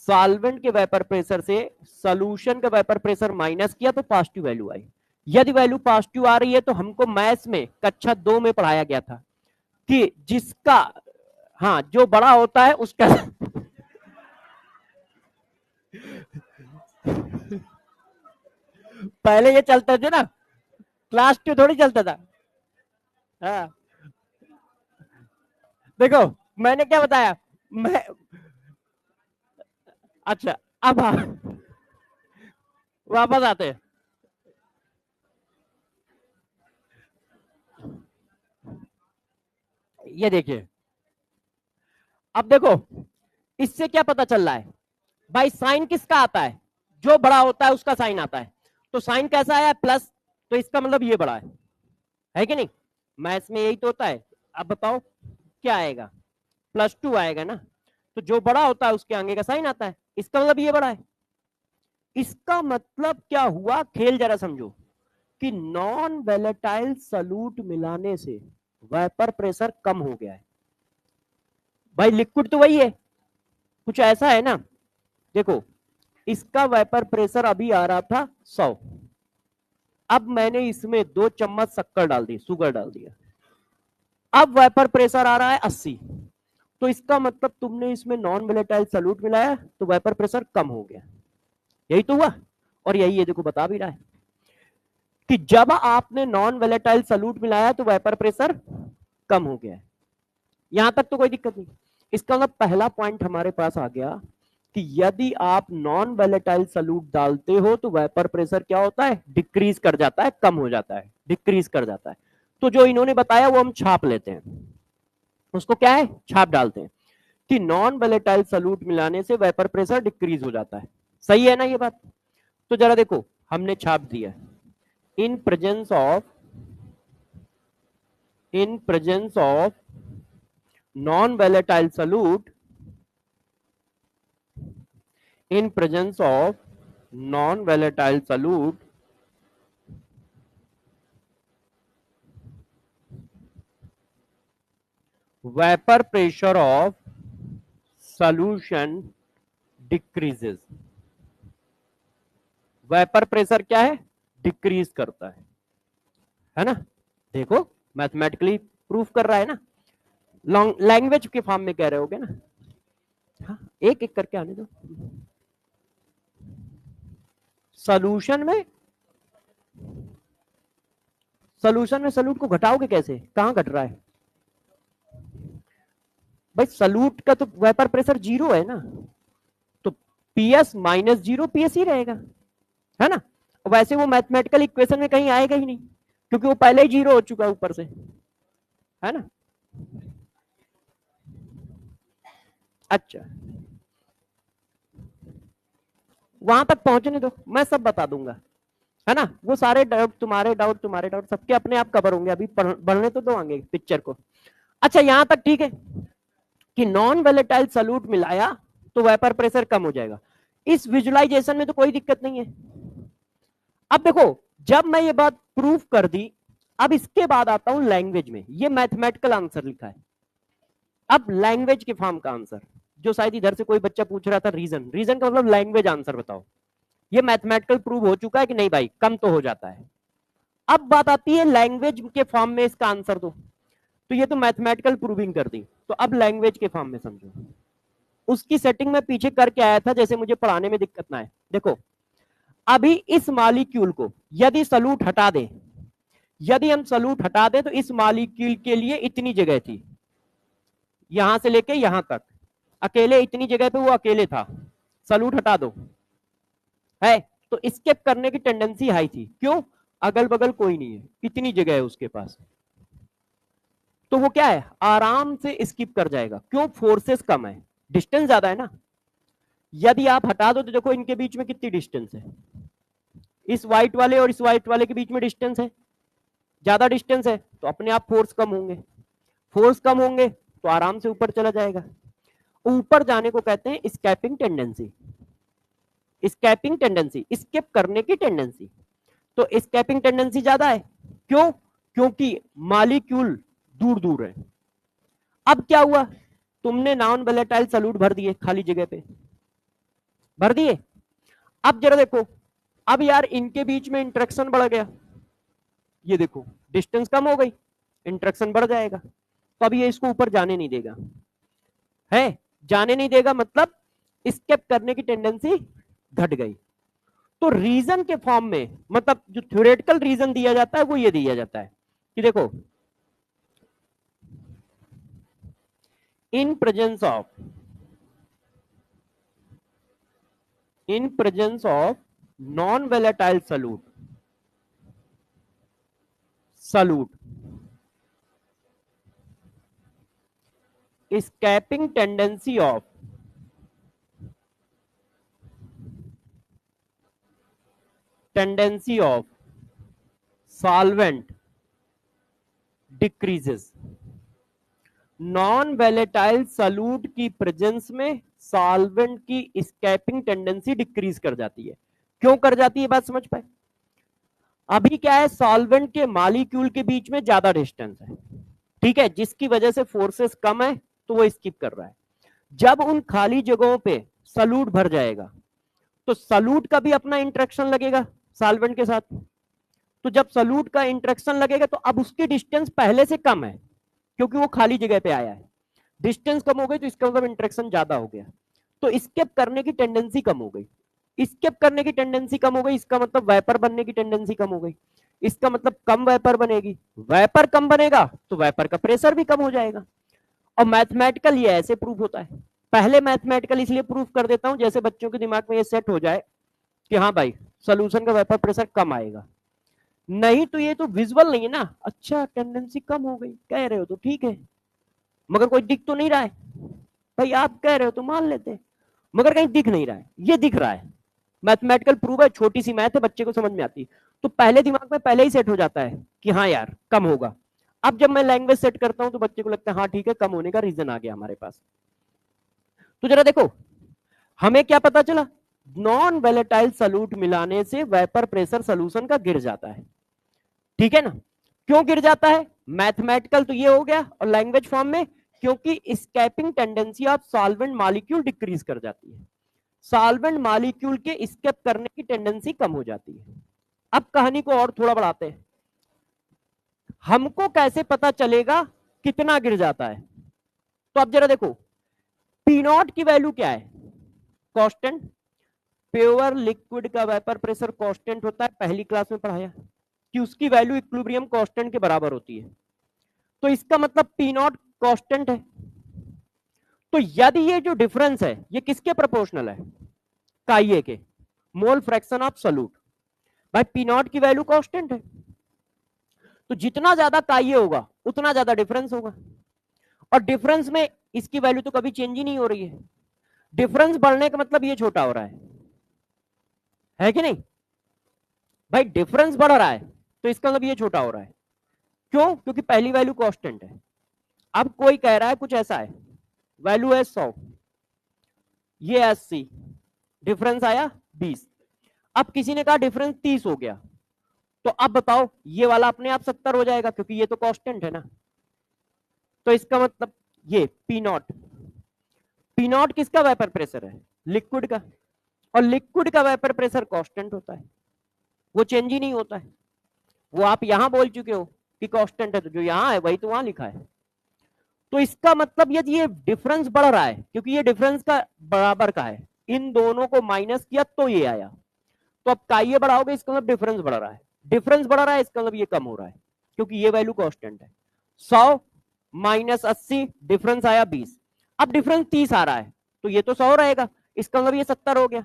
सॉल्वेंट के वेपर प्रेशर से सॉल्यूशन का वेपर प्रेशर माइनस किया तो पॉजिटिव वैल्यू आई। यदि वैल्यू पॉजिटिव आ रही है तो हमको मैथ्स में कक्षा 2 में पढ़ाया गया था कि जिसका, हाँ, जो बड़ा होता है उसका पहले ये चलता था ना, क्लास 2 थोड़ी चलता था। हाँ देखो, मैंने क्या बताया, मैं, अच्छा, अब वापस आते हैं। ये देखिए, अब देखो इससे क्या पता चल रहा है भाई, साइन किसका आता है, जो बड़ा होता है उसका साइन आता है। तो साइन कैसा आया? प्लस, तो इसका मतलब ये बड़ा है कि नहीं? मैथ्स में यही तो होता है। अब बताओ क्या आएगा? +2 आएगा ना। तो जो बड़ा होता है उसके आगे का साइन आता है, इसका मतलब ये बड़ा है। इसका मतलब क्या हुआ, खेल जरा समझो, कि नॉन वेलेटाइल सॉल्यूट मिलाने से वेपर प्रेशर कम हो गया है। भाई लिक्विड तो वही है, कुछ ऐसा है ना। देखो इसका वेपर प्रेशर अभी आ रहा था 100, अब मैंने इसमें 2 चम्मच शक्कर डाल दी, शुगर डाल दिया, अब वेपर प्रेशर आ रहा है 80। तो इसका मतलब तुमने इसमें नॉन वोलेटाइल सॉल्यूट मिलाया तो वेपर प्रेशर कम हो गया। यही तो हुआ, और यही ये देखो बता भी रहा है कि जब आपने नॉन वोलेटाइल सॉल्यूट मिलाया तो वेपर प्रेशर कम हो गया है। यहां तक तो कोई दिक्कत नहीं। इसका मतलब पहला पॉइंट हमारे पास आ गया कि यदि आप नॉन वोलेटाइल सॉल्यूट डालते हो तो वेपर प्रेशर क्या होता है? डिक्रीज कर जाता है, कम हो जाता है, डिक्रीज कर जाता है। तो जो इन्होंने बताया वो हम छाप लेते हैं, उसको क्या है, छाप डालते हैं कि नॉन वोलेटाइल सॉल्यूट मिलाने से वेपर प्रेशर डिक्रीज हो जाता है। सही है ना ये बात? तो जरा देखो हमने छाप दिया, इन presence of, in presence of non volatile solute, in presence of non-volatile solute, vapor pressure of solution decreases। Vapour pressure क्या है? डिक्रीज करता है ना? देखो मैथमेटिकली प्रूफ कर रहा है ना, लैंग्वेज के फॉर्म में कह रहे होगे ना। हाँ, एक एक करके आने दो। सॉल्यूशन में, सॉल्यूशन में सॉल्यूट को घटाओगे कैसे, कहां घट रहा है भाई? सॉल्यूट का तो वेपर प्रेशर 0 है ना, तो पीएस -0 पीएस ही रहेगा, है ना? वैसे वो मैथमेटिकल इक्वेशन में कहीं आएगा ही नहीं, क्योंकि वो पहले ही 0 हो चुका है ऊपर से, है ना? अच्छा, वहां तक पहुंचने दो, मैं सब बता दूंगा, है ना? वो सारे डाउट, तुम्हारे डाउट सबके अपने आप कवर होंगे, अभी बढ़ने तो दो आगे पिक्चर को। अच्छा यहां तक ठीक है कि नॉन वोलेटाइल सॉल्यूट मिलाया तो वेपर प्रेशर कम हो जाएगा, इस विजुअलाइजेशन में तो कोई दिक्कत नहीं है। अब देखो जब मैं ये बात प्रूफ कर दी, अब इसके बाद आता हूं लैंग्वेज में, ये मैथमेटिकल आंसर लिखा है, अब लैंग्वेज के फॉर्म का आंसर, जो शायद इधर से कोई बच्चा पूछ रहा था, रीजन, रीजन का मतलब लैंग्वेज आंसर बताओ। ये मैथमेटिकल प्रूव हो चुका है कि नहीं भाई, कम तो हो जाता है। अब बात आती है लैंग्वेज के फॉर्म में इसका आंसर दो। तो ये तो मैथमेटिकल प्रूविंग कर दी, तो अब लैंग्वेज के फॉर्म में समझो। उसकी सेटिंग में पीछे करके आया था, जैसे मुझे पढ़ाने में दिक्कत ना है। देखो अभी इस मॉलिक्यूल को यदि सल्यूट हटा दे, यदि हम सल्यूट हटा दें तो इस मॉलिक्यूल के लिए इतनी जगह थी, यहां से लेके यहां तक, अकेले इतनी जगह पे वो अकेले था, सल्यूट हटा दो है, तो स्किप करने की टेंडेंसी हाई थी। क्यों? अगल बगल कोई नहीं है, इतनी जगह है उसके पास, तो वो क्या है, आराम से स्किप कर जाएगा। क्यों? फोर्सेस कम है, डिस्टेंस ज्यादा है ना। यदि आप हटा दो तो देखो इनके बीच में कितनी डिस्टेंस है, इस व्हाइट वाले और इस व्हाइट वाले के बीच में डिस्टेंस है, ज्यादा डिस्टेंस है, तो अपने आप फोर्स कम होंगे, फोर्स कम होंगे तो आराम से ऊपर चला जाएगा। ऊपर जाने को कहते हैं escaping tendency, escaping tendency, skip करने की टेंडेंसी। तो स्केपिंग टेंडेंसी ज्यादा है। क्यों? क्योंकि मॉलिक्यूल दूर दूर है। अब क्या हुआ, तुमने नॉन वोलेटाइल सॉल्यूट भर दिए, खाली जगह पे भर दिए। अब जरा देखो, अब यार इनके बीच में इंटरेक्शन बढ़ गया, ये देखो डिस्टेंस कम हो गई, इंटरेक्शन बढ़ जाएगा, तो अब ये इसको ऊपर जाने नहीं देगा, है जाने नहीं देगा, मतलब स्केप करने की टेंडेंसी घट गई। तो रीजन के फॉर्म में, मतलब जो थ्योरेटिकल रीजन दिया जाता है वो ये दिया जाता है कि देखो in presence of non volatile solute escaping tendency of solvent decreases। Non volatile solute की प्रेजेंस में सॉल्वेंट की स्कैपिंग टेंडेंसी डिक्रीज कर जाती है। क्यों कर जाती है, बात समझ पाए? अभी क्या है, सॉल्वेंट के मॉलिक्यूल के बीच में ज्यादा डिस्टेंस है, ठीक है, जिसकी वजह से फोर्सेस कम है, तो वो स्किप कर रहा है। जब उन खाली जगहों पे सॉल्यूट भर जाएगा तो सॉल्यूट का भी अपना इंटरेक्शन लगेगा सॉल्वेंट के साथ। तो जब सॉल्यूट का इंटरेक्शन लगेगा तो अब उसकी डिस्टेंस पहले से कम है, क्योंकि वो खाली जगह पे आया है। डिस्टेंस कम हो गई तो इसका मतलब इंटरेक्शन ज्यादा हो गया, तो स्केप करने की टेंडेंसी कम हो गई। स्केप करने की टेंडेंसी कम हो गई, इसका मतलब वेपर बनने की टेंडेंसी कम हो गई, इसका मतलब कम वेपर बनेगी। वेपर कम बनेगा तो वेपर का प्रेशर भी कम हो जाएगा। और मैथमेटिकल ये ऐसे प्रूफ होता है। पहले मैथमेटिकल इसलिए प्रूफ कर देता हूं जैसे बच्चों के दिमाग में ये सेट हो जाए कि हाँ भाई सोल्यूशन का वेपर प्रेशर कम आएगा। नहीं तो ये तो विजुअल नहीं है ना, अच्छा टेंडेंसी कम हो गई कह रहे हो तो ठीक है, मगर कोई दिख तो नहीं रहा है। भाई आप कह रहे हो तो मान लेते हैं, मगर कहीं दिख नहीं रहा है, ये दिख रहा है। मैथमेटिकल प्रूफ है, छोटी सी मैथ है, बच्चे को समझ में आती है, तो पहले दिमाग में पहले ही सेट हो जाता है कि हाँ यार कम होगा। अब जब मैं लैंग्वेज सेट करता हूं तो बच्चे को लगता है हाँ ठीक है, कम होने का रीजन आ गया हमारे पास। तो जरा देखो हमें क्या पता चला, नॉन वोलेटाइल सॉल्यूट मिलाने से वेपर प्रेशर सॉल्यूशन का गिर जाता है, ठीक है ना। क्यों गिर जाता है, मैथमेटिकल तो ये हो गया, और लैंग्वेज फॉर्म में क्योंकि escaping tendency of solvent molecule decrease कर जाती है, सॉल्वेंट मॉलिक्यूल के स्केप करने की टेंडेंसी कम हो जाती है। अब कहानी को और थोड़ा बढ़ाते हैं, हमको कैसे पता चलेगा कितना गिर जाता है। तो अब जरा देखो पी नॉट की वैल्यू क्या है, कांस्टेंट। प्योर लिक्विड का वेपर प्रेशर कांस्टेंट होता है, पहली क्लास में पढ़ाया कि उसकी वैल्यू इक्विलिब्रियम कांस्टेंट के बराबर होती है। तो इसका मतलब पी नॉट कांस्टेंट है। तो यदि ये जो डिफरेंस है ये किसके प्रोपोर्शनल है, काइए के, मोल फ्रैक्शन ऑफ सॉल्यूट। भाई पी नॉट की वैल्यू कांस्टेंट है, तो जितना ज्यादा काइए होगा उतना ज्यादा डिफरेंस होगा, और डिफरेंस में इसकी वैल्यू तो कभी चेंज ही नहीं हो रही है। डिफरेंस बढ़ने का मतलब ये छोटा हो रहा है कि नहीं? भाई डिफरेंस बढ़ रहा है तो इसका मतलब ये छोटा हो रहा है। क्यों? क्योंकि पहली वैल्यू कांस्टेंट है। अब कोई कह रहा है कुछ ऐसा है, वैल्यू है 100, ये 80, डिफरेंस आया 20। अब किसी ने कहा डिफरेंस 30 हो गया, तो अब बताओ ये वाला अपने आप 70 हो जाएगा क्योंकि ये तो कांस्टेंट है ना। तो इसका मतलब ये पी नॉट पी नॉट किसका वेपर प्रेशर है? लिक्विड का। और लिक्विड का वेपर प्रेशर कांस्टेंट होता है, वो चेंज ही नहीं होता है। वो आप यहां बोल चुके हो कि कांस्टेंट है, तो जो यहां है वही तो वहां लिखा है। तो इसका मतलब यदि ये डिफरेंस बढ़ रहा है, क्योंकि ये डिफरेंस का बराबर का है, इन दोनों को माइनस किया तो ये आया। तो अब का ये बढ़ाओगे, इसका मतलब डिफरेंस बढ़ रहा है। डिफरेंस बढ़ रहा है, इसका मतलब ये कम हो रहा है, क्योंकि ये वैल्यू कांस्टेंट है। 100 माइनस 80, डिफरेंस आया 20। अब डिफरेंस 30 आ रहा है, तो ये तो 100 रहेगा, इसका मतलब ये 70 हो गया।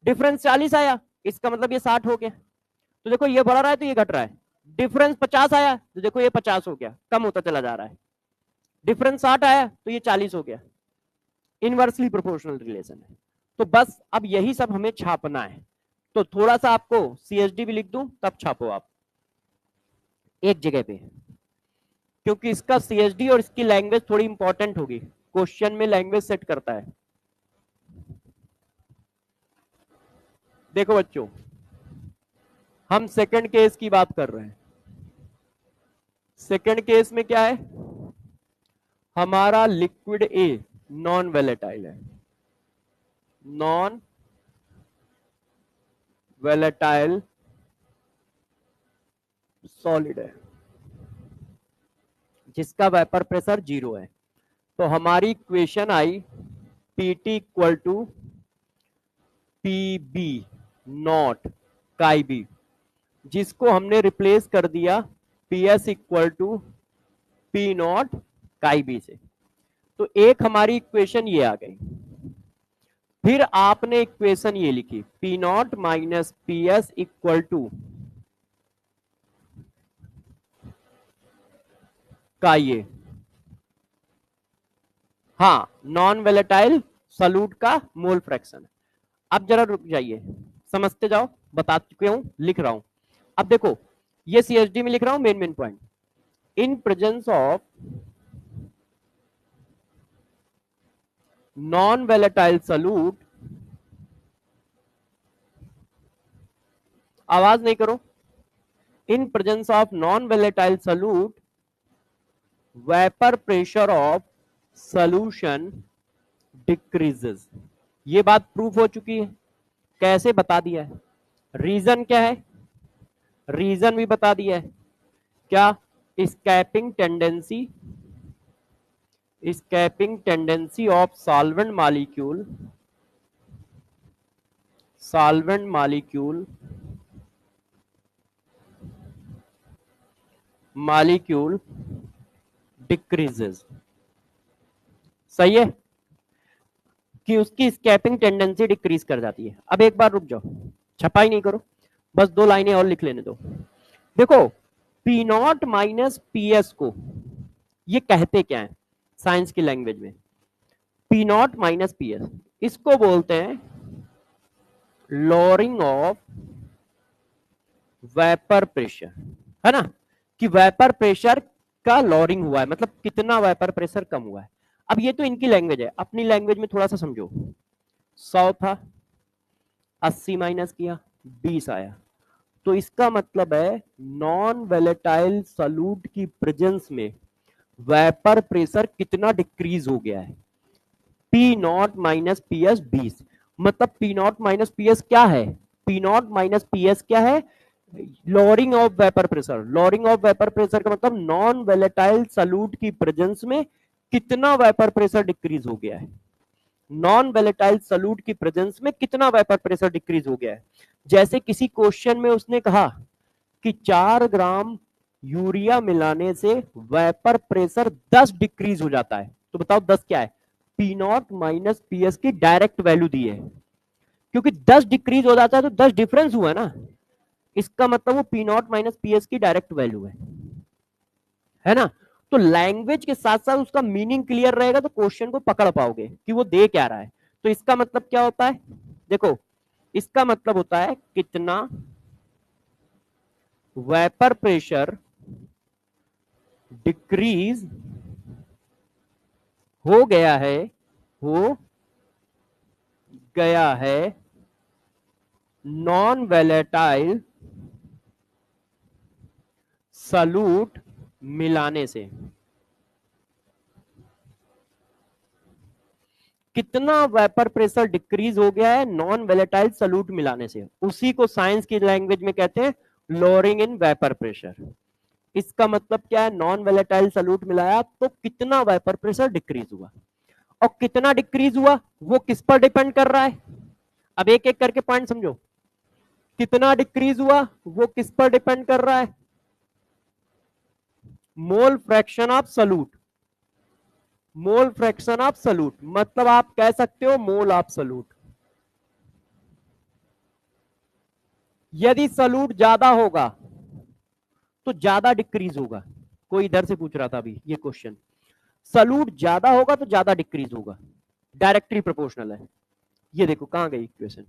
डिफरेंस 40 आया, इसका मतलब ये 60 हो गया। तो देखो ये बढ़ रहा है तो ये घट रहा है। डिफरेंस 50 आया तो देखो ये 50 हो गया, कम होता चला जा रहा है। डिफरेंस 60 आया तो ये 40 हो गया। इनवर्सली प्रोपोर्शनल रिलेशन है। तो बस अब यही सब हमें छापना है। तो थोड़ा सा आपको सीएसडी भी लिख दूं तब छापो आप एक जगह पे, क्योंकि इसका सीएसडी और इसकी लैंग्वेज थोड़ी इंपॉर्टेंट होगी, क्वेश्चन में लैंग्वेज सेट करता है। देखो बच्चों, हम सेकंड केस की बात कर रहे हैं। सेकंड केस में क्या है? हमारा लिक्विड ए नॉन वेलेटाइल है, नॉन वेलेटाइल सॉलिड है, जिसका वेपर प्रेशर 0 है। तो हमारी इक्वेशन आई PT equal to P B naught chi B, जिसको हमने रिप्लेस कर दिया P S equal to P naught chi B से। तो एक हमारी इक्वेशन ये आ गई। फिर आपने इक्वेशन ये लिखी P not minus P S equal to chi A. हाँ, नॉन वेलेटाइल सॉल्यूट का मोल फ्रैक्शन। अब जरा रुक जाइए, समझते जाओ, बता चुके हूं, लिख रहा हूं। अब देखो, ये सीएसडी में लिख रहा हूं main main point. In presence of non volatile solute, आवाज नहीं करो, in presence of non volatile solute vapour pressure of solution decreases. ये बात प्रूफ हो चुकी है। कैसे? बता दिया है। रीजन क्या है? रीजन भी बता दिया है। क्या? Scaping tendency, scaping tendency of solvent molecule, solvent molecule, molecule decreases. सही है कि उसकी स्कैपिंग टेंडेंसी डिक्रीज कर जाती है। अब एक बार रुक जाओ, छपाई नहीं करो, बस 2 लाइनें और लिख लेने दो। देखो, पी नॉट माइनस पी एस को ये कहते क्या है साइंस की लैंग्वेज में? P not minus P S, इसको बोलते हैं लॉरिंग ऑफ वेपर प्रेशर, है ना? कि वेपर प्रेशर का लॉरिंग हुआ है, मतलब कितना वेपर प्रेशर कम हुआ है। अब ये तो इनकी लैंग्वेज है, अपनी लैंग्वेज में थोड़ा सा समझो। 100 था, 80 माइनस किया, 20 आया। तो इसका मतलब है नॉन वेलेटाइल सॉल्यूट की प्रेजेंस में वेपर प्रेशर कितना डिक्रीज हो गया है? P not minus P S 20। मतलब P not minus P S क्या है? P not minus P S क्या है? Lowering of vapour pressure. Lowering of vapour pressure का मतलब नॉन वेलेटाइल सॉल्यूट की प्रेजेंस में कितना वेपर प्रेशर डिक्रीज हो गया है। नॉन वेलेटाइल सॉल्यूट की प्रेजेंस में कितना वेपर प्रेशर डिक्रीज हो गया है। जैसे किसी क्वेश्चन में उसने कहा कि 4 ग्राम यूरिया मिलाने से वेपर प्रेशर 10 डिक्रीज हो जाता है। तो बताओ 10 क्या है? P not minus P S की डायरेक्ट वैल्यू दी है, क्योंकि 10 डिक्रीज हो जाता है तो 10 डिफरेंस हुआ ना, इसका मतलब वो P not minus P S की डायरेक्ट वैल्यू है ना? तो लैंग्वेज के साथ साथ उसका मीनिंग क्लियर रहेगा तो क्वेश्चन को पकड़ पाओगे कि वो दे क्या रहा है। तो इसका मतलब क्या होता है? देखो, इसका मतलब होता है कितना वेपर प्रेशर डिक्रीज हो गया है, हो गया है नॉन वेलेटाइल सॉल्यूट मिलाने से। कितना वेपर प्रेशर डिक्रीज हो गया है नॉन वेलेटाइल सॉल्यूट मिलाने से, उसी को साइंस की लैंग्वेज में कहते हैं लोअरिंग इन वेपर प्रेशर। इसका मतलब क्या है, नॉन वेलेटाइल सॉल्यूट मिलाया तो कितना वेपर प्रेशर डिक्रीज हुआ, और कितना डिक्रीज हुआ वो किस पर डिपेंड कर रहा है। अब एक एक करके पॉइंट समझो, कितना डिक्रीज हुआ वो किस पर डिपेंड कर रहा है, mole fraction of solute. Mole fraction of solute मतलब आप कह सकते हो मोल ऑफ सॉल्यूट। यदि सॉल्यूट ज्यादा होगा तो ज्यादा डिक्रीज होगा। कोई इधर से पूछ रहा था अभी ये क्वेश्चन, सॉल्यूट ज्यादा होगा तो ज्यादा डिक्रीज होगा, डायरेक्टली प्रोपोर्शनल है। ये देखो कहां गई इक्वेशन,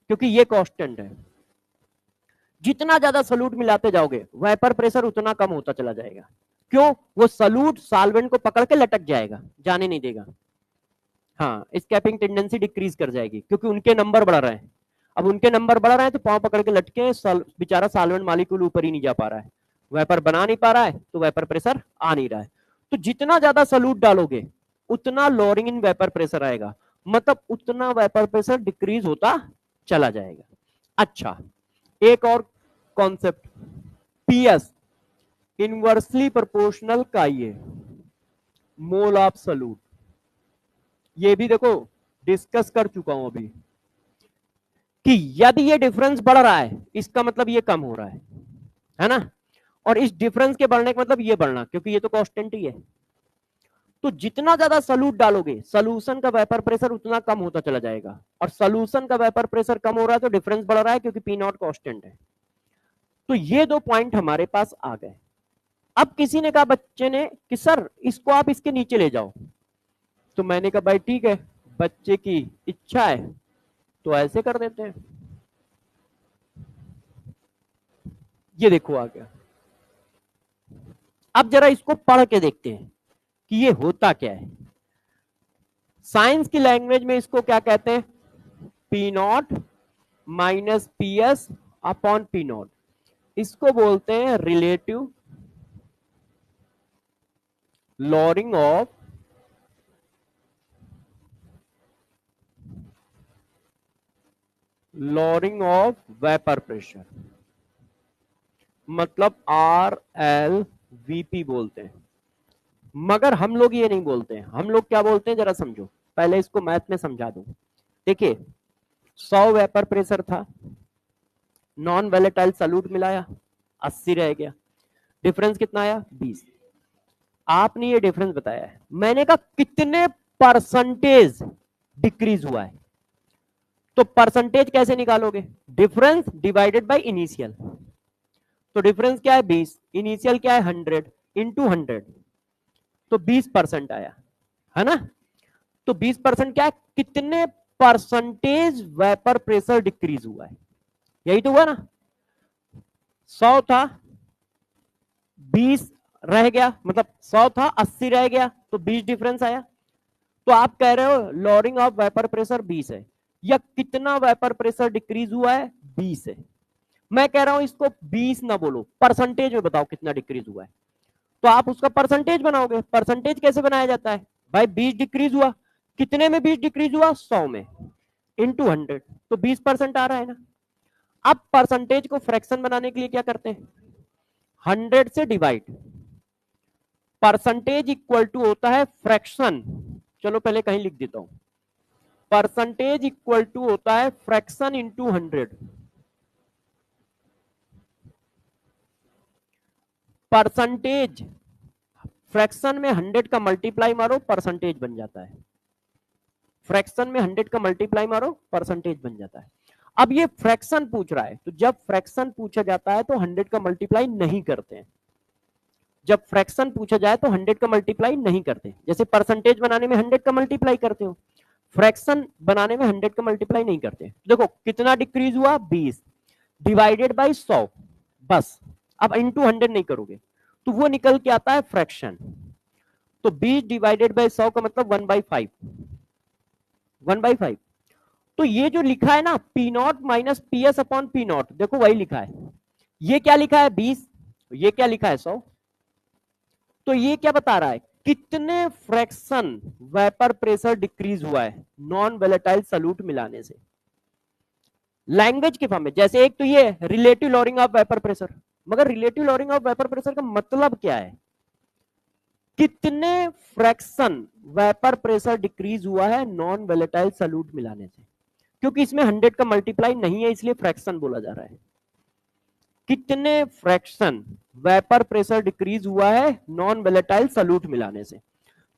क्योंकि ये कांस्टेंट है। जितना ज्यादा सॉल्यूट मिलाते जाओगे वेपर प्रेशर उतना कम होता चला जाएगा। क्यों, वो सॉल्यूट सॉल्वेंट को पकड़ के लटक जाएगा, जाने नहीं देगा। हाँ, स्कैपिंग टेंडेंसी डिक्रीज कर जाएगी क्योंकि उनके नंबर बढ़ रहे हैं। अब उनके नंबर बढ़ रहे हैं तो पांव पकड़ के लटके, बेचारा सॉल्वेंट मॉलिक्यूल ऊपर ही नहीं जा पा रहा है, वेपर बना नहीं पा रहा है, तो वेपर प्रेशर आ नहीं रहा है। तो जितना ज्यादा सॉल्यूट डालोगे उतना लोअरिंग इन वेपर प्रेशर आएगा, मतलब उतना वेपर प्रेशर डिक्रीज होता चला जाएगा। अच्छा, एक और कॉन्सेप्ट, पीएस इनवर्सली प्रोपोर्शनल का ये मोल ऑफ सॉल्यूट, ये भी देखो डिस्कस कर चुका हूं अभी कि यदि ये डिफरेंस बढ़ रहा है इसका मतलब ये कम हो रहा है ना, और इस डिफरेंस के बढ़ने का मतलब ये बढ़ना, क्योंकि ये तो कांस्टेंट ही है। तो जितना ज्यादा सॉल्यूट डालोगे सॉल्यूशन का वेपर प्रेशर उतना कम होता चला जाएगा, और सॉल्यूशन का वेपर प्रेशर कम हो रहा है तो डिफरेंस बढ़ रहा है क्योंकि पी नॉट कांस्टेंट है। तो ये दो पॉइंट हमारे पास आ गए। अब किसी ने कहा बच्चे ने कि सर इसको आप इसके नीचे ले जाओ, तो मैंने कहा भाई ठीक है, बच्चे की इच्छा है तो ऐसे कर देते हैं। ये देखो आ गया। अब जरा इसको पढ़ के देखते हैं कि ये होता क्या है। साइंस की लैंग्वेज में इसको क्या कहते हैं, P not minus P S upon P not, इसको बोलते हैं relative lowering of vapour pressure, मतलब आर एल वीपी बोलते हैं। मगर हम लोग ये नहीं बोलते हैं, हम लोग क्या बोलते हैं जरा समझो, पहले इसको मैथ में समझा दूं। देखिए 100 वेपर प्रेशर था, नॉन वेलेटाइल सॉल्यूट मिलाया 80 रह गया, डिफरेंस कितना आया 20। आपने ये डिफरेंस बताया है, मैंने कहा कितने परसेंटेज डिक्रीज हुआ है, तो परसेंटेज कैसे निकालोगे, डिफरेंस डिवाइडेड बाय इनिशियल। तो डिफरेंस क्या है 20, इनिशियल क्या है 100 इंटू 100, तो 20% आया, है ना। तो 20% क्या है, कितने परसेंटेज वेपर प्रेशर डिक्रीज हुआ है, यही तो हुआ ना। 100 था 20 रह गया, मतलब 100 था 80 रह गया, तो 20 डिफरेंस आया। तो आप कह रहे हो लॉरिंग ऑफ वेपर प्रेशर 20 है, या कितना वेपर प्रेशर डिक्रीज हुआ है 20 है। मैं कह रहा हूं इसको 20 ना बोलो, परसेंटेज में बताओ कितना डिक्रीज हुआ है, तो आप उसका परसेंटेज बनाओगे। परसेंटेज कैसे बनाया जाता है भाई, 20 डिक्रीज हुआ, कितने में 20 डिक्रीज हुआ 100 में, इंटू 100, तो 20% आ रहा है ना। अब परसेंटेज को फ्रैक्शन बनाने के लिए क्या करते हैं, 100 से डिवाइड, परसेंटेज इक्वल टू होता है फ्रैक्शन, चलो पहले कहीं लिख देता हूं, परसेंटेज इक्वल टू होता है फ्रैक्शन इंटू 100। परसेंटेज फ्रैक्शन में 100 का मल्टीप्लाई मारो परसेंटेज बन जाता है, फ्रैक्शन में 100 का मल्टीप्लाई मारो परसेंटेज बन जाता है। अब ये फ्रैक्शन पूछ रहा है, तो जब फ्रैक्शन पूछा जाता है तो 100 का मल्टीप्लाई नहीं करते हैं। जब फ्रैक्शन पूछा जाए तो 100 का मल्टीप्लाई नहीं करते, जैसे परसेंटेज बनाने में 100 का मल्टीप्लाई करते हो, फ्रैक्शन बनाने में 100 का मल्टीप्लाई नहीं करते। देखो कितना डिक्रीज हुआ 20 डिवाइडेड बाई 100, बस। अब इंटू 100 नहीं करोगे तो वो निकल के आता है फ्रैक्शन। तो 20 डिवाइडेड बाई 100 का मतलब 1/5, 1/5। तो ये जो लिखा है ना P not minus P S upon P not, देखो वही लिखा है। ये क्या लिखा है 20, ये क्या लिखा है 100, तो ये क्या बता रहा है कितने फ्रैक्शन वेपर प्रेशर डिक्रीज हुआ है नॉन वेलेटाइल सॉल्यूट मिलाने से। लैंग्वेज के फॉर्म में, जैसे एक तो ये relative lowering of vapour pressure, मगर relative lowering of vapour pressure का मतलब क्या है? कितने फ्रैक्शन वेपर प्रेशर डिक्रीज हुआ है नॉन वेलेटाइल सॉल्यूट मिलाने से। क्योंकि इसमें 100 का मल्टीप्लाई नहीं है इसलिए फ्रैक्शन बोला जा रहा है। कितने फ्रैक्शन वेपर प्रेशर डिक्रीज हुआ है नॉन वेलेटाइल सॉल्यूट मिलाने से।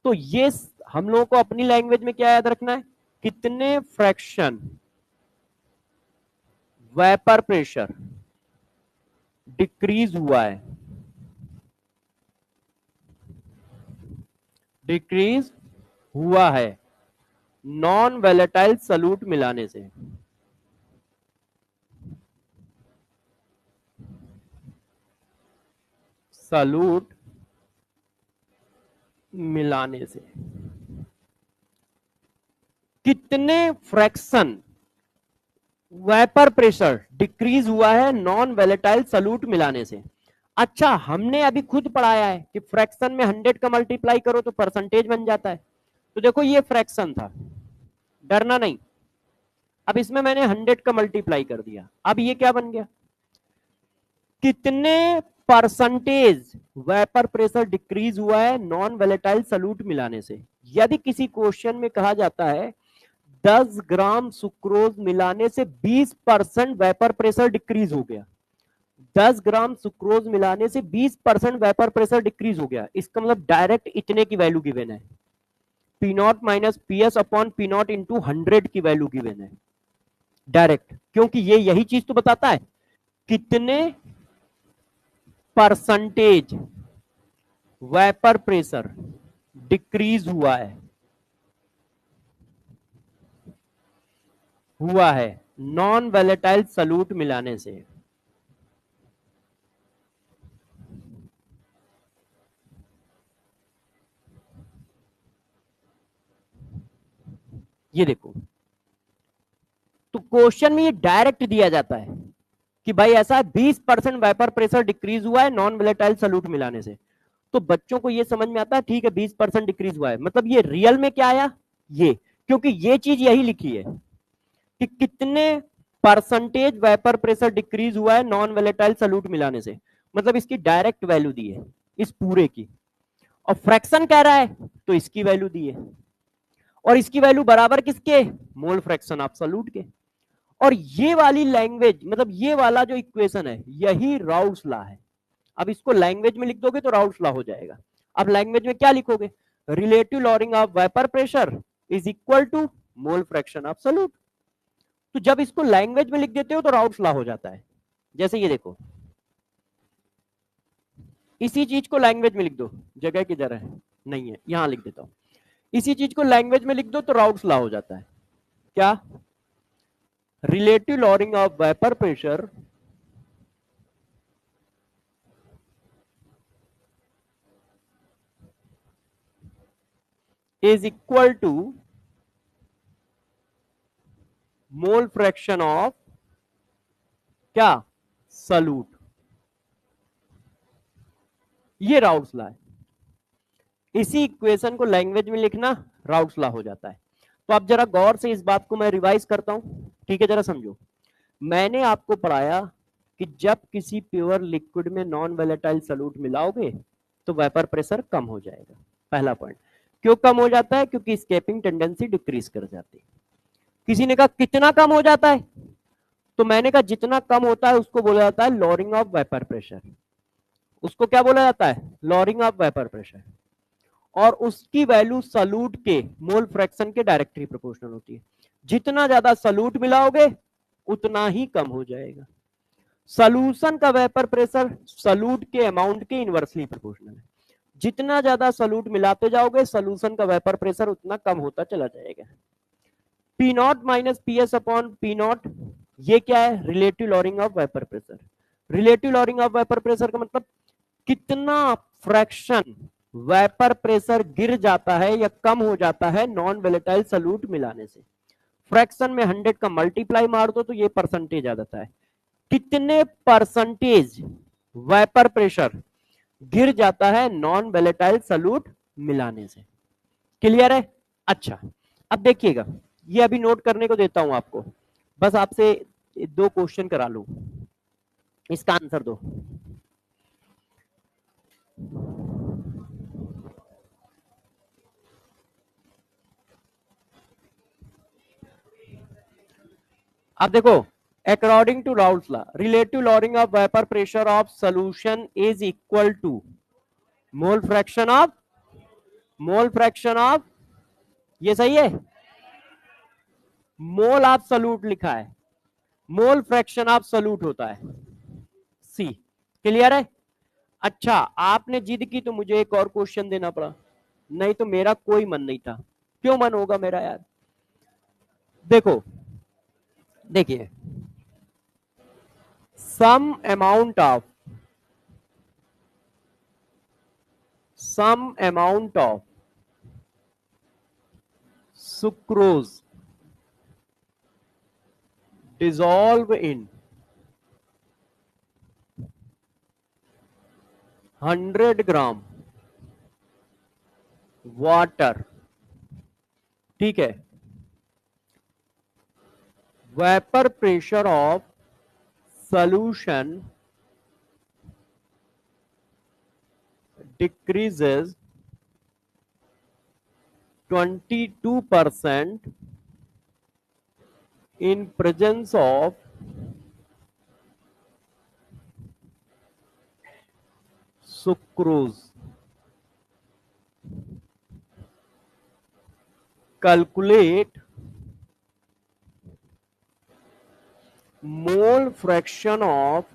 तो ये हम लोगों को अपनी लैंग्वेज में क्या याद रखना है? कितने फ्रैक्शन वेपर प्रेशर डिक्रीज हुआ है, डिक्रीज हुआ है नॉन वेलेटाइल सॉल्यूट मिलाने से। सॉल्यूट मिलाने से कितने फ्रैक्शन वेपर प्रेशर डिक्रीज हुआ है नॉन वेलेटाइल सॉल्यूट मिलाने से। अच्छा, हमने अभी खुद पढ़ाया है कि फ्रैक्शन में 100 का मल्टीप्लाई करो तो परसेंटेज बन जाता है। तो देखो ये फ्रैक्शन था, डरना नहीं। अब इसमें मैंने 100 का मल्टीप्लाई कर दिया, अब ये क्या बन गया? कितने परसेंटेज वेपर प्रेशर डिक्रीज हुआ है नॉन वेलेटाइल सॉल्यूट मिलाने से। यदि किसी क्वेश्चन में कहा जाता है 10 ग्राम सुक्रोज मिलाने से 20% वेपर प्रेशर डिक्रीज हो गया, 10 ग्राम सुक्रोज मिलाने से 20% वेपर प्रेशर डिक्रीज हो गया, इसका मतलब डायरेक्ट इतने की वैल्यू गिवन है, P not minus P S upon P nought into 100 की वैल्यू गिवन है डायरेक्ट। क्योंकि ये यही चीज तो बताता है कितने परसेंटेज वेपर प्रेशर डिक्रीज हुआ है नॉन वेलेटाइल सॉल्यूट मिलाने से। ये देखो, तो क्वेश्चन में ये डायरेक्ट दिया जाता है कि भाई ऐसा 20% वेपर प्रेशर डिक्रीज हुआ है नॉन वेलेटाइल सॉल्यूट मिलाने से। तो बच्चों को ये समझ में आता है, ठीक है 20% डिक्रीज हुआ है, मतलब ये रियल में क्या आया ये, क्योंकि ये चीज यही लिखी है कि कितने परसेंटेज वेपर प्रेशर डिक्रीज हुआ है नॉन वेलेटाइल सॉल्यूट मिलाने से, मतलब इसकी डायरेक्ट वैल्यू दी है इस पूरे की। और फ्रैक्शन कह रहा है तो इसकी वैल्यू दी है, और इसकी वैल्यू बराबर किसके? मोल फ्रैक्शन ऑफ सॉल्यूट के। और ये वाली लैंग्वेज, मतलब ये वाला जो इक्वेशन है यही राउल्स लॉ है। अब इसको लैंग्वेज में लिख दोगे तो राउल्स लॉ हो जाएगा। अब लैंग्वेज में क्या लिखोगे? Relative lowering of vapour pressure is equal to mole fraction of solute. तो जब इसको लैंग्वेज में लिख देते हो तो राउल्स लॉ हो जाता है। जैसे ये देखो, इसी चीज को लैंग्वेज में लिख दो, जगह किधर है? नहीं है, यहां लिख देता हूं। इसी चीज को लैंग्वेज में लिख दो तो राउल्स लॉ हो जाता है। क्या? Relative lowering of vapour pressure is equal to mole fraction of क्या? सॉल्यूट। ये राउल्स लॉ है। इसी इक्वेशन को लैंग्वेज में लिखना राउल्स लॉ हो जाता है। तो आप जरा गौर से इस बात को मैं रिवाइज करता हूं, ठीक है? जरा समझो, मैंने आपको पढ़ाया कि जब किसी प्योर लिक्विड में नॉन वेलेटाइल सॉल्यूट मिलाओगे तो वेपर प्रेशर कम हो जाएगा। पहला पॉइंट। क्यों कम हो जाता है? क्योंकि स्केपिंग टेंडेंसी डिक्रीज कर जाती है। किसी ने कहा कितना कम हो जाता है, तो मैंने कहा जितना कम होता है उसको बोला जाता है लॉरिंग ऑफ वेपर प्रेशर। उसको क्या बोला जाता है? Lowering of vapour pressure. और उसकी वैल्यू सॉल्यूट के मोल फ्रैक्शन के डायरेक्टली प्रोपोर्शनल होती है। जितना ज्यादा सॉल्यूट मिलाओगे उतना ही कम हो जाएगा। सॉल्यूशन का वेपर प्रेशर सॉल्यूट के अमाउंट के इनवर्सली प्रोपोर्शनल है। जितना ज्यादा सॉल्यूट मिलाते जाओगे सॉल्यूशन का वेपर प्रेशर उतना कम होता चला जाएगा। P not minus P S upon P not, ये क्या है? Relative lowering of vapour pressure. Relative lowering of vapour pressure का मतलब कितना फ्रैक्शन वेपर प्रेशर गिर जाता है या कम हो जाता है नॉन वेलेटाइल सॉल्यूट मिलाने से। फ्रैक्शन में 100 का मल्टीप्लाई मार दो तो ये परसेंटेज आ जाता है। कितने परसेंटेज वेपर प्रेशर गिर जाता है नॉन वेलेटाइल सॉल्यूट मिलाने से। क्लियर है? अच्छा, अब देखिएगा, ये अभी नोट करने को देता हूं आपको, बस आपसे 2 क्वेश्चन करा लूं, इसका आंसर दो। अब देखो, according to Raoult's law, relative lowering of vapour pressure of solution is equal to mole fraction of ये सही है, मोल ऑफ सॉल्यूट लिखा है, मोल फ्रैक्शन ऑफ सॉल्यूट होता है सी। क्लियर है? अच्छा, आपने जिद की तो मुझे एक और क्वेश्चन देना पड़ा, नहीं तो मेरा कोई मन नहीं था। क्यों मन होगा मेरा यार? देखो, देखिए, some amount of sucrose dissolve in 100 gram water, ठीक है, vapour pressure of solution decreases 22% in presence of sucrose. Calculate mole fraction of